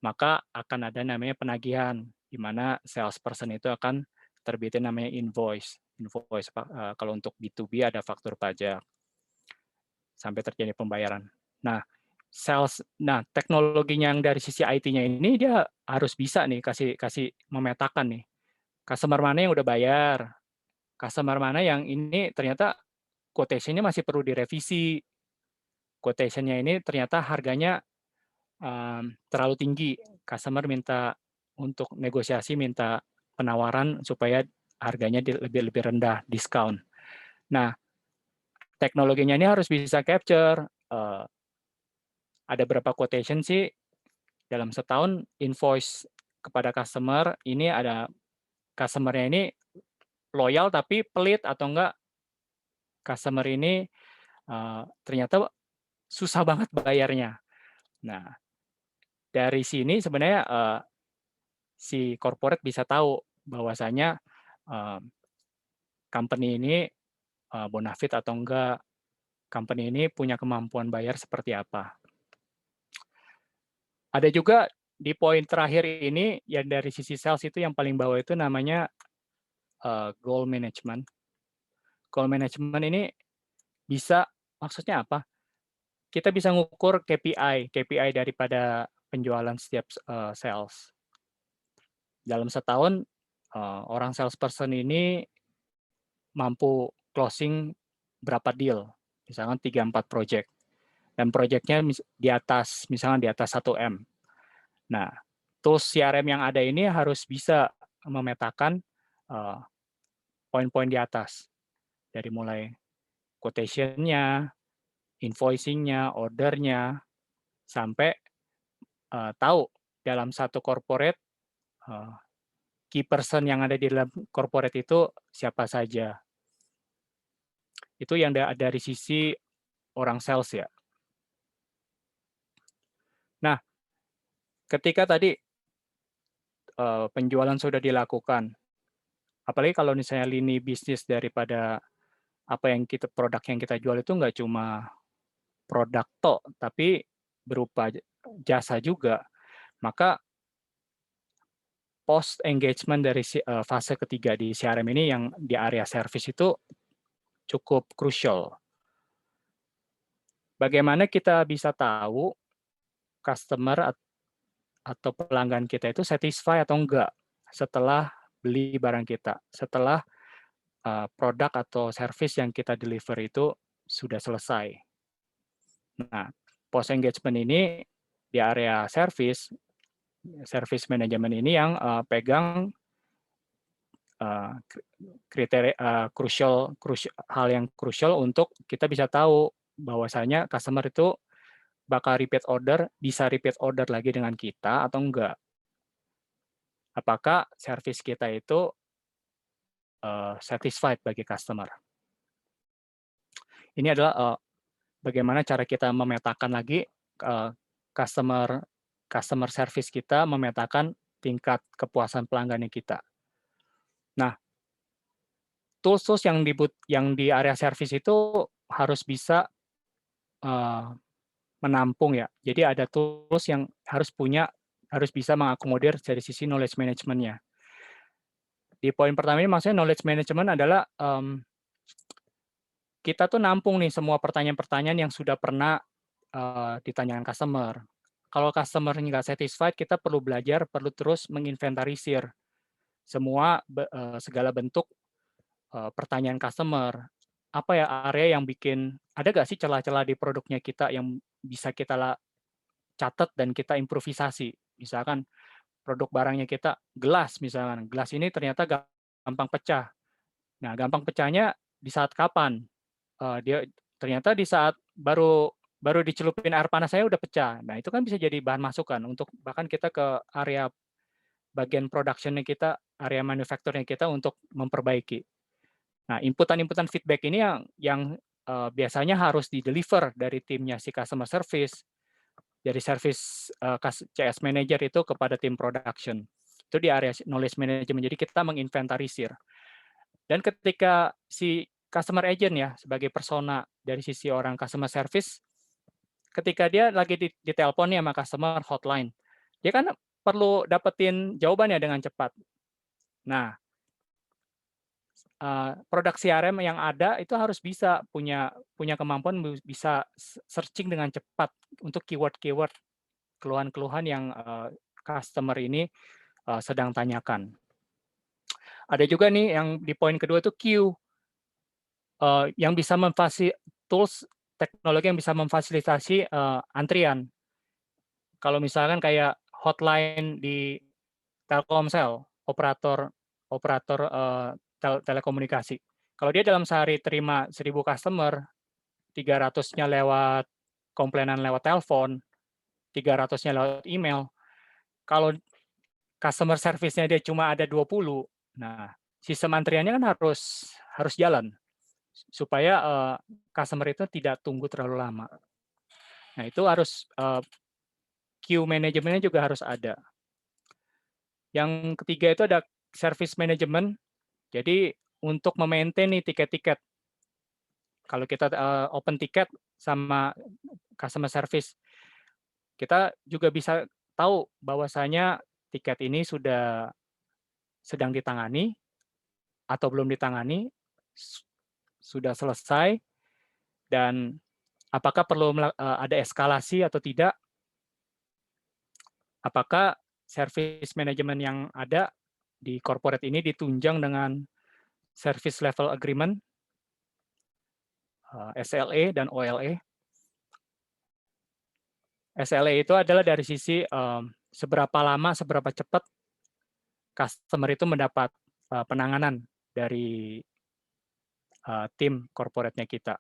[SPEAKER 1] maka akan ada namanya penagihan, di mana salesperson itu akan terbitin namanya invoice. Invoice kalau untuk B2B ada faktur pajak sampai terjadi pembayaran. Nah, teknologinya yang dari sisi IT-nya ini dia harus bisa nih kasih memetakan nih customer mana yang udah bayar, customer mana yang ini ternyata quotation-nya masih perlu direvisi. Quotation-nya ini ternyata harganya terlalu tinggi. Customer minta untuk negosiasi, minta penawaran supaya harganya lebih rendah, diskon. Nah, teknologinya ini harus bisa capture. Ada berapa quotation sih dalam setahun invoice kepada customer, ini ada customer-nya ini loyal tapi pelit atau enggak customer ini ternyata susah banget bayarnya. Nah, dari sini sebenarnya si corporate bisa tahu bahwasanya company ini bonafit atau enggak, company ini punya kemampuan bayar seperti apa. Ada juga di poin terakhir ini yang dari sisi sales itu yang paling bawah itu namanya goal management. Goal management ini bisa maksudnya apa? Kita bisa ngukur KPI daripada penjualan setiap sales. Dalam setahun orang salesperson ini mampu closing berapa deal, misalkan 3-4 project, dan project-nya di atas, misalkan di atas 1 M. Nah, tools CRM yang ada ini harus bisa memetakan poin-poin di atas, dari mulai quotation-nya, invoicing-nya, order-nya, sampai tahu dalam satu corporate key person yang ada di dalam corporate itu siapa saja. Itu yang dari sisi orang sales ya. Nah, ketika tadi penjualan sudah dilakukan, apalagi kalau misalnya lini bisnis daripada apa yang produk yang kita jual itu nggak cuma produk tok, tapi berupa jasa juga, maka post engagement dari fase ketiga di CRM ini yang di area service itu cukup krusial. Bagaimana kita bisa tahu customer atau pelanggan kita itu satisfy atau enggak setelah beli barang kita, setelah produk atau service yang kita deliver itu sudah selesai. Nah, post engagement ini di area service management ini yang pegang kriteria hal yang krusial untuk kita bisa tahu bahwasanya customer itu bakal bisa repeat order lagi dengan kita atau enggak. Apakah service kita itu satisfied bagi customer. Ini adalah bagaimana cara kita memetakan lagi customer service kita, memetakan tingkat kepuasan pelanggannya kita. Nah, tools yang di area service itu harus bisa menampung ya. Jadi ada tools yang harus bisa mengakomodir dari sisi knowledge management-nya. Di poin pertama ini maksudnya knowledge management adalah kita tuh nampung nih semua pertanyaan-pertanyaan yang sudah pernah ditanyakan customer. Kalau customer nggak satisfied, kita perlu belajar, perlu terus menginventarisir segala bentuk pertanyaan customer. Apa ya area yang ada nggak sih celah-celah di produknya kita yang bisa kita catat dan kita improvisasi. Misalkan produk barangnya kita gelas misalkan, gelas ini ternyata gampang pecah. Nah, gampang pecahnya di saat kapan? Dia ternyata di saat baru dicelupin air panas saya udah pecah. Nah, itu kan bisa jadi bahan masukan untuk bahkan kita ke area bagian production-nya kita, area manufacture-nya kita untuk memperbaiki. Nah, inputan feedback ini yang biasanya harus di-deliver dari timnya si customer service, dari service CS manager itu kepada tim production. Itu di area knowledge management. Jadi kita menginventarisir. Dan ketika si customer agent ya, sebagai persona dari sisi orang customer service, ketika dia lagi di telepon nih sama customer hotline, dia kan perlu dapetin jawabannya dengan cepat. Nah, produk CRM yang ada itu harus bisa punya kemampuan bisa searching dengan cepat untuk keyword-keyword, keluhan-keluhan yang customer ini sedang tanyakan. Ada juga nih yang di poin kedua itu queue, yang bisa tools teknologi yang bisa memfasilitasi antrian. Kalau misalkan kayak hotline di Telkomsel, operator telekomunikasi. Kalau dia dalam sehari terima 1.000 customer, 300-nya lewat komplainan lewat telepon, 300-nya lewat email. Kalau customer service-nya dia cuma ada 20, nah sistem antriannya kan harus jalan supaya customer itu tidak tunggu terlalu lama. Nah, itu harus queue manajemennya juga harus ada. Yang ketiga itu ada service management. Jadi untuk memaintain nih tiket-tiket. Kalau kita open tiket sama customer service, kita juga bisa tahu bahwasanya tiket ini sedang ditangani atau belum ditangani, sudah selesai, dan apakah perlu ada eskalasi atau tidak, apakah service management yang ada di corporate ini ditunjang dengan service level agreement, SLA dan OLA. SLA itu adalah dari sisi seberapa lama, seberapa cepat customer itu mendapat penanganan dari tim corporate-nya kita.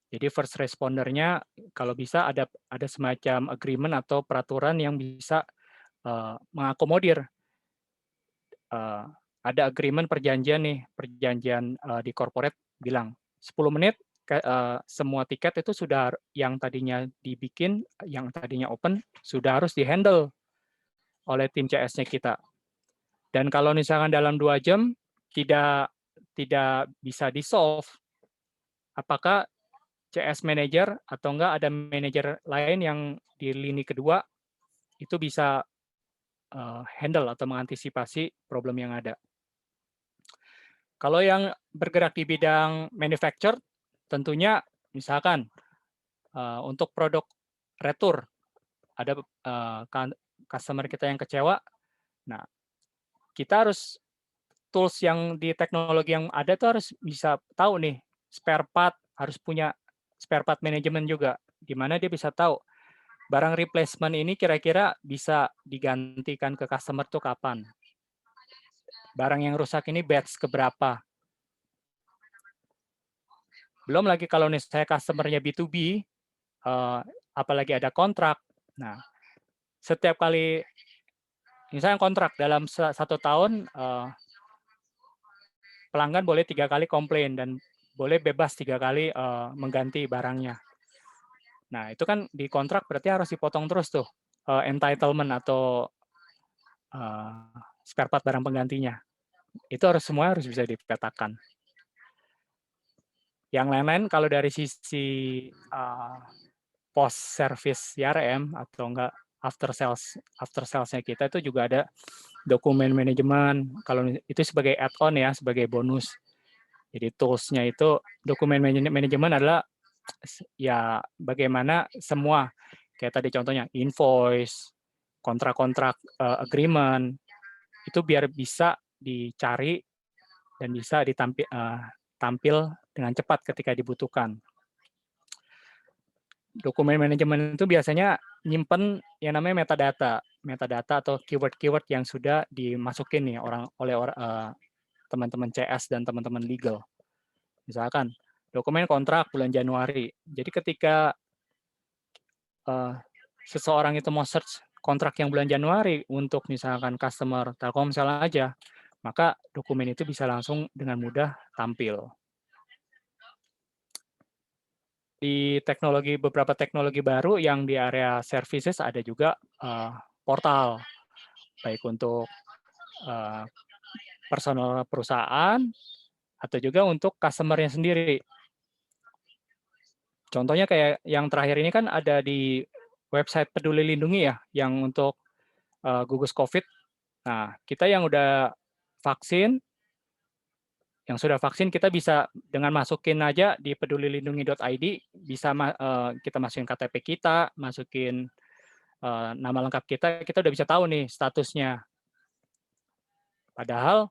[SPEAKER 1] Jadi first responder-nya kalau bisa ada semacam agreement atau peraturan yang bisa mengakomodir. Ada agreement perjanjian nih, perjanjian di corporate bilang 10 menit semua tiket itu sudah yang tadinya dibikin, yang tadinya open sudah harus di-handle oleh tim CS-nya kita. Dan kalau misalkan dalam 2 jam tidak bisa di-solve, apakah CS manager atau enggak ada manajer lain yang di lini kedua itu bisa handle atau mengantisipasi problem yang ada. Kalau yang bergerak di bidang manufacture, tentunya misalkan untuk produk retur, ada customer kita yang kecewa, nah kita harus tools yang di teknologi yang ada tuh harus bisa tahu nih, spare part, harus punya spare part management juga, di mana dia bisa tahu barang replacement ini kira-kira bisa digantikan ke customer tuh kapan. Barang yang rusak ini batch keberapa. Belum lagi kalau misalnya customer-nya B2B, apalagi ada kontrak. Nah, setiap kali misalnya kontrak dalam 1 tahun, pelanggan boleh 3 kali komplain dan boleh bebas 3 kali mengganti barangnya. Nah, itu kan di kontrak berarti harus dipotong terus tuh entitlement atau spare part barang penggantinya. Itu semua harus bisa dipetakan. Yang lain-lain kalau dari sisi post service CRM atau enggak after sales-nya kita itu juga ada dokumen manajemen. Kalau itu sebagai add-on ya, sebagai bonus. Jadi tools-nya itu dokumen manajemen adalah ya bagaimana semua kayak tadi contohnya invoice, kontrak-kontrak agreement itu biar bisa dicari dan bisa tampil dengan cepat ketika dibutuhkan. Dokumen manajemen itu biasanya nyimpen yang namanya metadata atau keyword-keyword yang sudah dimasukin nih oleh teman-teman CS dan teman-teman legal. Misalkan dokumen kontrak bulan Januari. Jadi ketika seseorang itu mau search kontrak yang bulan Januari untuk misalkan customer Telkomsel aja, maka dokumen itu bisa langsung dengan mudah tampil. Di beberapa teknologi baru yang di area services ada juga portal, baik untuk personal perusahaan atau juga untuk customer-nya sendiri. Contohnya kayak yang terakhir ini kan ada di website Peduli Lindungi ya, yang untuk gugus COVID. Nah, kita yang udah vaksin, yang sudah vaksin kita bisa dengan masukin aja di pedulilindungi.id, bisa kita masukin KTP kita, masukin nama lengkap kita udah bisa tahu nih statusnya. Padahal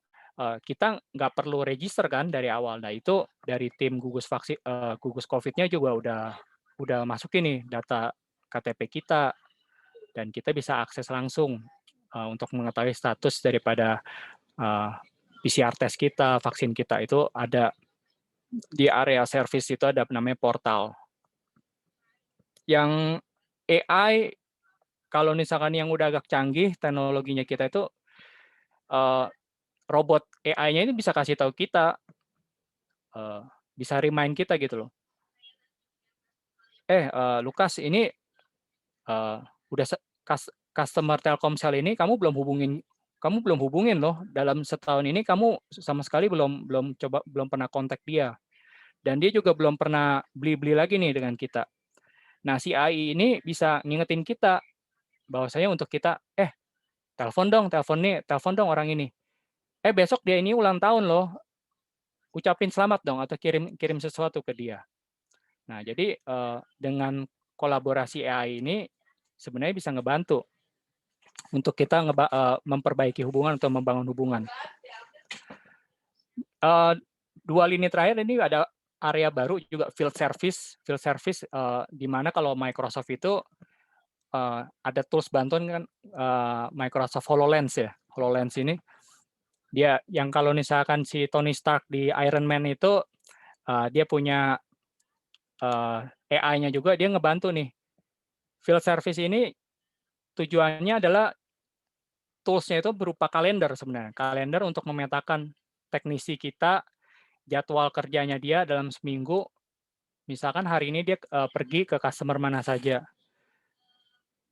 [SPEAKER 1] kita nggak perlu register kan dari awal. Nah itu dari tim gugus COVID-nya juga udah masukin nih data KTP kita dan kita bisa akses langsung untuk mengetahui status daripada PCR test kita, vaksin kita itu ada di area service itu ada namanya portal. Yang AI kalau misalkan yang udah agak canggih teknologinya kita itu robot AI-nya ini bisa kasih tahu kita, bisa remind kita gitu loh. Lukas ini udah customer Telkomsel ini kamu belum hubungin loh dalam setahun ini kamu sama sekali belum pernah kontak dia dan dia juga belum pernah beli lagi nih dengan kita. Nah si AI ini bisa ngingetin kita bahwasanya untuk kita telepon dong orang ini. Besok dia ini ulang tahun loh, ucapin selamat dong atau kirim sesuatu ke dia. Nah jadi dengan kolaborasi AI ini sebenarnya bisa ngebantu untuk kita memperbaiki hubungan atau membangun hubungan. Dua lini terakhir ini ada area baru juga, field service, di mana kalau Microsoft itu ada tools bantuan kan, Microsoft HoloLens ya. HoloLens ini dia yang kalau misalkan si Tony Stark di Iron Man itu dia punya AI-nya juga, dia ngebantu nih. Field service ini tujuannya adalah tools-nya itu berupa kalender sebenarnya. Kalender untuk memetakan teknisi kita, jadwal kerjanya dia dalam seminggu. Misalkan hari ini dia pergi ke customer mana saja.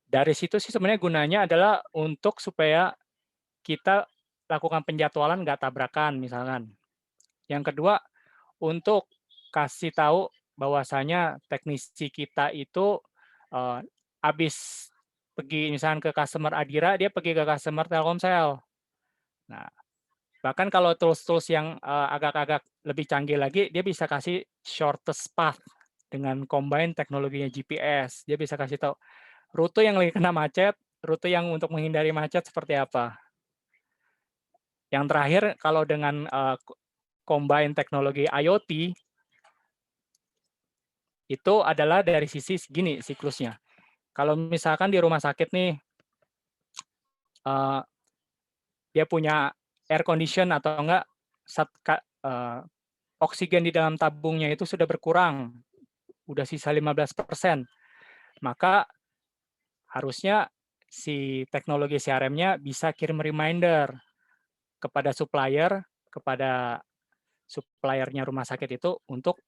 [SPEAKER 1] Dari situ sih sebenarnya gunanya adalah untuk supaya kita lakukan penjadwalan nggak tabrakan misalkan. Yang kedua, untuk kasih tahu bahwasanya teknisi kita itu habis pergi misalkan ke customer Adira, dia pergi ke customer Telkomsel. Nah, bahkan kalau tools-tools yang agak-agak lebih canggih lagi, dia bisa kasih shortest path dengan combine teknologinya GPS. Dia bisa kasih tahu rute yang lagi kena macet, rute yang untuk menghindari macet seperti apa. Yang terakhir, kalau dengan combine teknologi IoT, itu adalah dari sisi gini siklusnya. Kalau misalkan di rumah sakit nih, dia punya air condition atau enggak, oksigen di dalam tabungnya itu sudah berkurang, udah sisa 15%, maka harusnya si teknologi CRM-nya bisa kirim reminder kepada suppliernya rumah sakit itu untuk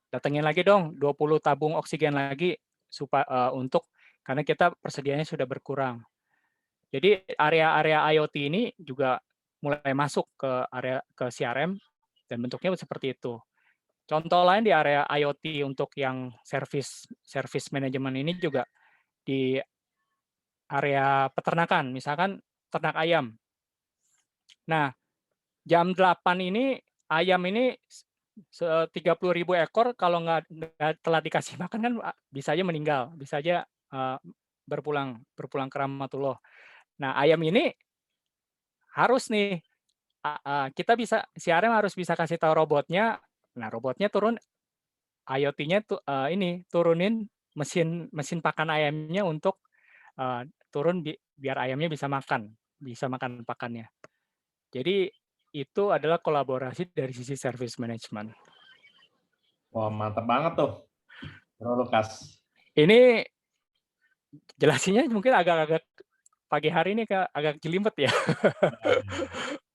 [SPEAKER 1] datengin lagi dong 20 tabung oksigen lagi untuk karena kita persediaannya sudah berkurang. Jadi area-area IoT ini juga mulai masuk ke CRM dan bentuknya seperti itu. Contoh lain di area IoT untuk yang service management ini juga di area peternakan, misalkan ternak ayam. Nah, jam 8 ini ayam ini 30.000 ekor kalau nggak telah dikasih makan kan bisa aja meninggal, bisa aja berpulang ke rahmatullah. Nah, ayam ini harus nih kita bisa CRM harus bisa kasih tahu robotnya. Nah, robotnya turun IoT-nya turunin mesin pakan ayamnya untuk turun biar ayamnya bisa makan pakannya. Jadi itu adalah kolaborasi dari sisi service management.
[SPEAKER 2] Wah, mantap banget tuh, Bro Lukas.
[SPEAKER 1] Ini jelasinnya mungkin agak-agak pagi hari ini agak jelimet ya.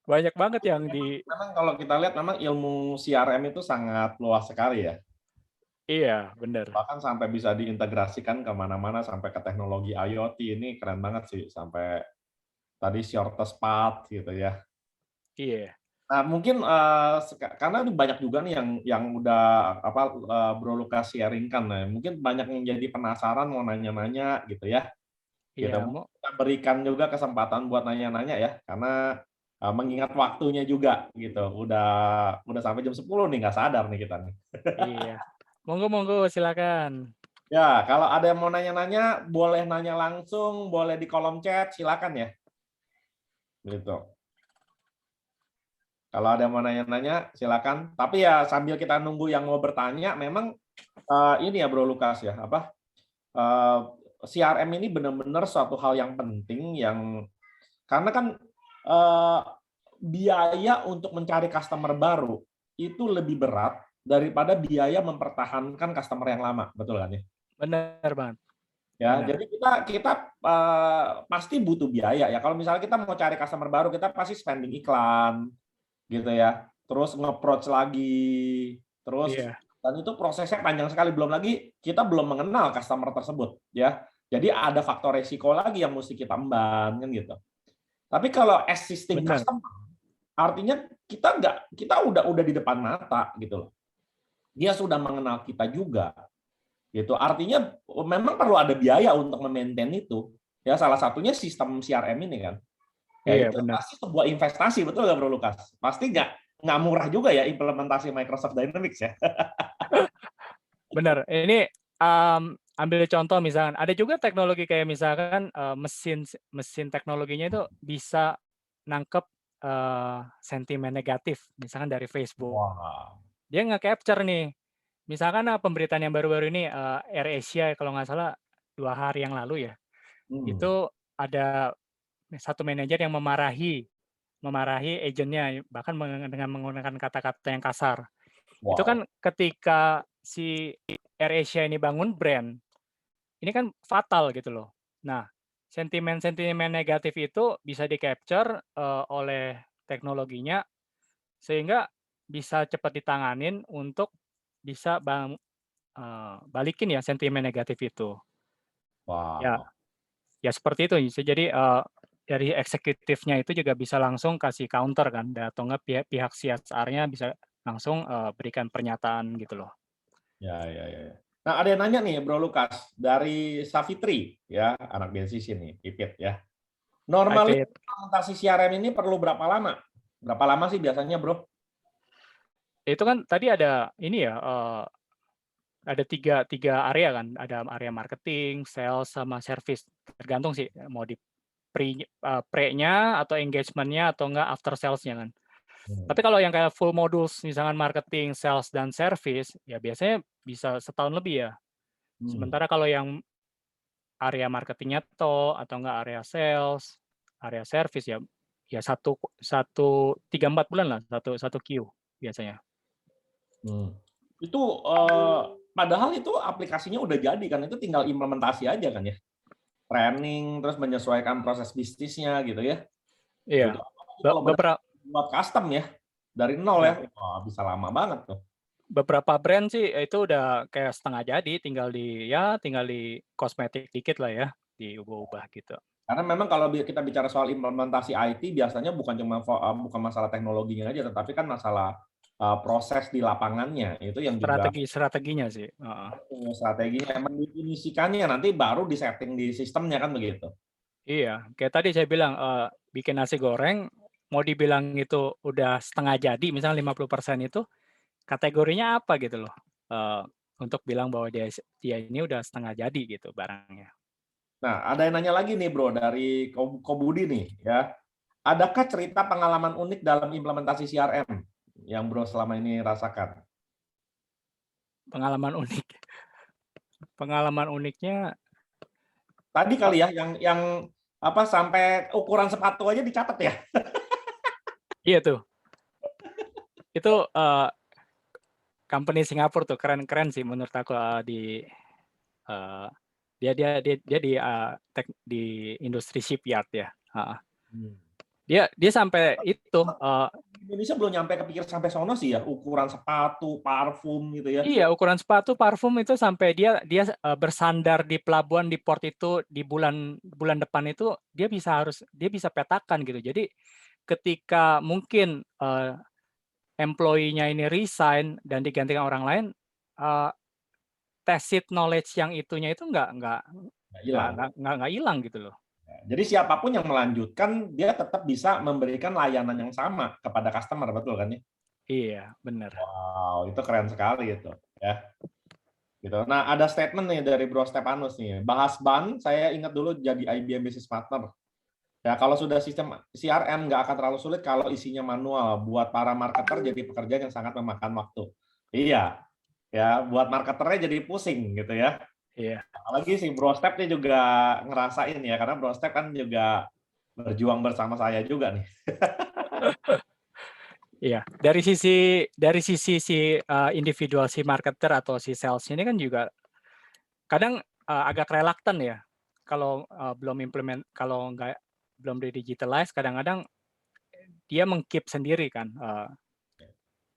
[SPEAKER 1] Banyak banget yang
[SPEAKER 2] Memang kalau kita lihat memang ilmu CRM itu sangat luas sekali ya.
[SPEAKER 1] Iya, benar.
[SPEAKER 2] Bahkan sampai bisa diintegrasikan ke mana-mana sampai ke teknologi IoT, ini keren banget sih, sampai tadi shortest path gitu ya.
[SPEAKER 1] Iya.
[SPEAKER 2] Nah, mungkin karena banyak juga nih yang udah Bro Lukas sharing-kan, nah, mungkin banyak yang jadi penasaran mau nanya-nanya gitu ya. Gitu.
[SPEAKER 1] Iya,
[SPEAKER 2] Kita berikan juga kesempatan buat nanya-nanya ya, karena mengingat waktunya juga gitu. Udah sampai jam 10 nih, nggak sadar nih kita nih.
[SPEAKER 1] Iya. Monggo silakan.
[SPEAKER 2] Ya, kalau ada yang mau nanya-nanya, boleh nanya langsung, boleh di kolom chat, silakan ya. Gitu. Kalau ada yang mau nanya-nanya, silakan. Tapi ya sambil kita nunggu yang mau bertanya, memang ini ya Bro Lukas ya, CRM ini benar-benar suatu hal yang penting karena kan biaya untuk mencari customer baru itu lebih berat daripada biaya mempertahankan customer yang lama, betul kan ya?
[SPEAKER 1] Benar banget.
[SPEAKER 2] Ya,
[SPEAKER 1] Benar.
[SPEAKER 2] jadi kita pasti butuh biaya ya. Kalau misalnya kita mau cari customer baru, kita pasti spending iklan, gitu ya. Terus nge-approach lagi, terus
[SPEAKER 1] Iya.
[SPEAKER 2] dan itu prosesnya panjang sekali. Belum lagi kita belum mengenal customer tersebut, ya. Jadi ada faktor resiko lagi yang mesti kita emban, kan gitu. Tapi kalau existing
[SPEAKER 1] Benar.
[SPEAKER 2] customer, artinya kita udah di depan mata gitu loh. Dia sudah mengenal kita juga. Gitu. Artinya memang perlu ada biaya untuk memaintain itu. Ya salah satunya sistem CRM ini kan. Ya
[SPEAKER 1] Iya,
[SPEAKER 2] itu
[SPEAKER 1] benar.
[SPEAKER 2] pasti sebuah investasi, betul nggak Bro Lukas? Pasti nggak murah juga ya implementasi Microsoft Dynamics ya.
[SPEAKER 1] Benar. Ini ambil contoh misalkan, ada juga teknologi kayak misalkan, mesin mesin teknologinya itu bisa nangkep, sentimen negatif, misalkan dari Facebook.
[SPEAKER 2] Wah.
[SPEAKER 1] Dia nge-capture nih, misalkan, pemberitaan yang baru-baru ini, AirAsia kalau nggak salah 2 hari yang lalu ya,
[SPEAKER 2] Hmm.
[SPEAKER 1] itu ada satu manajer yang memarahi agennya, bahkan dengan menggunakan kata-kata yang kasar. Itu
[SPEAKER 2] Wow.
[SPEAKER 1] kan ketika si AirAsia ini bangun brand, ini kan fatal gitu loh. Nah, sentimen-sentimen negatif itu bisa di-capture, oleh teknologinya, sehingga bisa cepat ditanganin untuk bisa balikin ya sentimen negatif itu. Ya
[SPEAKER 2] Wow.
[SPEAKER 1] ya seperti itu sih. Jadi, dari eksekutifnya itu juga bisa langsung kasih counter kan, atau enggak pihak pihak CSR-nya bisa langsung, berikan pernyataan gitu loh.
[SPEAKER 2] Ya, ya, ya. Nah, ada yang nanya nih, Bro Lukas, dari Savitri, ya, anak BNCC nih, Pipit ya. Normally
[SPEAKER 1] IP
[SPEAKER 2] implementasi CRM ini perlu berapa lama? Berapa lama sih biasanya, Bro?
[SPEAKER 1] itu kan tadi ada ini ya, ada tiga tiga area kan, ada area marketing, sales, sama service. Tergantung sih mau di pre-nya atau engagement-nya atau enggak after sales-nya kan.
[SPEAKER 2] Hmm.
[SPEAKER 1] Tapi kalau yang kayak full modules misalkan marketing, sales, dan service, ya biasanya bisa setahun lebih ya.
[SPEAKER 2] Hmm.
[SPEAKER 1] Sementara kalau yang area marketingnya atau enggak area sales, area service ya ya satu satu 3 4 bulan lah, satu satu Q biasanya.
[SPEAKER 2] Hmm. Itu, padahal itu aplikasinya udah jadi kan, itu tinggal implementasi aja kan ya? Training, terus menyesuaikan proses bisnisnya gitu ya? Gitu.
[SPEAKER 1] Iya,
[SPEAKER 2] Apalagi kalau benar
[SPEAKER 1] beberapa
[SPEAKER 2] buat custom ya, dari nol ya,
[SPEAKER 1] ya,
[SPEAKER 2] wah bisa lama banget tuh.
[SPEAKER 1] beberapa brand sih itu udah kayak setengah jadi, tinggal di kosmetik dikit lah ya, diubah-ubah gitu.
[SPEAKER 2] Karena memang kalau kita bicara soal implementasi IT biasanya bukan cuma bukan masalah teknologinya aja, tetapi kan masalah, proses di lapangannya, itu yang juga
[SPEAKER 1] Strateginya sih, heeh.
[SPEAKER 2] strateginya, mendefinisikannya, nanti baru di-setting di sistemnya kan begitu.
[SPEAKER 1] Iya, kayak tadi saya bilang, bikin nasi goreng, mau dibilang itu udah setengah jadi, misalnya 50% itu, kategorinya apa gitu loh, untuk bilang bahwa dia ini udah setengah jadi gitu barangnya.
[SPEAKER 2] Nah, ada yang nanya lagi nih Bro, dari Kobudi nih ya. Adakah cerita pengalaman unik dalam implementasi CRM yang Bro selama ini rasakan?
[SPEAKER 1] Pengalaman unik pengalaman uniknya,
[SPEAKER 2] Tadi
[SPEAKER 1] eee,
[SPEAKER 2] kali ya yang apa, sampai ukuran sepatu aja dicatat ya?
[SPEAKER 1] iya tuh, itu, company Singapura tuh keren-keren sih menurut aku, eee, dia di industri shipyard ya, heeh.
[SPEAKER 2] Hmm.
[SPEAKER 1] Dia sampai itu,
[SPEAKER 2] Indonesia belum nyampe kepikir sampai sono sih ya, ukuran sepatu, parfum gitu ya.
[SPEAKER 1] iya, ukuran sepatu, parfum itu sampai dia dia, bersandar di pelabuhan, di port itu di bulan bulan depan itu dia bisa petakan gitu. Jadi ketika mungkin, employee-nya ini resign dan digantikan orang lain, eee, tacit knowledge yang itunya itu
[SPEAKER 2] Nggak hilang.
[SPEAKER 1] nggak hilang gitu loh.
[SPEAKER 2] Jadi siapapun yang melanjutkan, dia tetap bisa memberikan layanan yang sama kepada customer, betul kan ya?
[SPEAKER 1] Iya, bener.
[SPEAKER 2] Wow, itu keren sekali itu, ya. Gitu. Nah, ada statement nih dari Bro Stepanus nih, bahas ban, saya ingat dulu jadi IBM Business Partner. Ya, kalau sudah sistem CRM nggak akan terlalu sulit kalau isinya manual. Buat para marketer jadi pekerjaan yang sangat memakan waktu. Iya, ya, buat marketernya jadi pusing gitu ya.
[SPEAKER 1] Iya
[SPEAKER 2] Apalagi si Bro Step nih juga ngerasain ya, karena Bro Step kan juga berjuang bersama saya juga nih.
[SPEAKER 1] iya. Dari sisi si, individual si marketer atau si sales ini kan juga kadang, agak reluctant ya, kalau, kalau belum di-digitalize kadang-kadang dia meng-keep sendiri kan,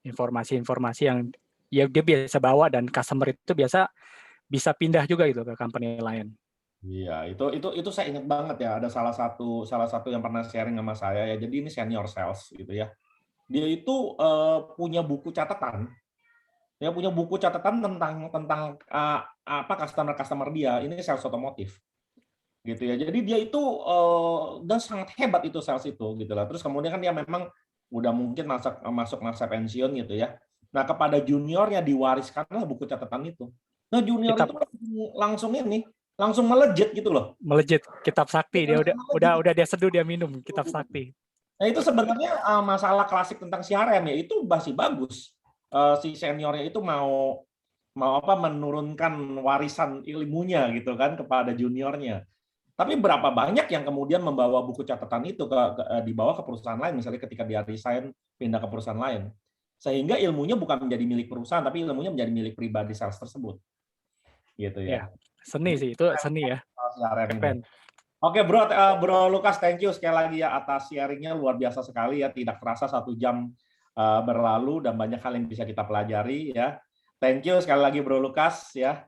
[SPEAKER 1] informasi-informasi yang ya dia biasa bawa dan customer itu bisa pindah juga gitu ke company lain.
[SPEAKER 2] Iya, itu saya ingat banget ya, ada salah satu yang pernah sharing sama saya ya. Jadi ini senior sales gitu ya. Dia itu punya buku catatan, dia punya buku catatan tentang apa customer-customer dia. Ini sales otomotif gitu ya. Jadi dia itu dan sangat hebat itu sales itu gitu lah. Terus kemudian kan dia memang udah mungkin masuk masuk masa pensiun gitu ya. Nah, kepada juniornya diwariskanlah buku catatan itu. Nah, junior
[SPEAKER 1] Kitab
[SPEAKER 2] itu langsung melejit gitu loh.
[SPEAKER 1] melejit, kitab sakti dia
[SPEAKER 2] Langsung melejit.
[SPEAKER 1] udah dia seduh dia minum kitab sakti.
[SPEAKER 2] Nah, itu sebenarnya masalah klasik tentang CRM ya, itu masih bagus. Si seniornya itu mau menurunkan warisan ilmunya gitu kan kepada juniornya. Tapi berapa banyak yang kemudian membawa buku catatan itu dibawa ke perusahaan lain, misalnya ketika dia resign pindah ke perusahaan lain. Sehingga ilmunya bukan menjadi milik perusahaan, tapi ilmunya menjadi milik pribadi sales tersebut. Gitu
[SPEAKER 1] Ya,
[SPEAKER 2] ya.
[SPEAKER 1] seni sih, itu seni ya,
[SPEAKER 2] CRM ini.
[SPEAKER 1] keren.
[SPEAKER 2] Oke, Bro Lukas, thank you sekali lagi ya atas sharing-nya, luar biasa sekali ya, tidak terasa 1 jam berlalu dan banyak hal yang bisa kita pelajari ya. Thank you sekali lagi Bro Lukas ya.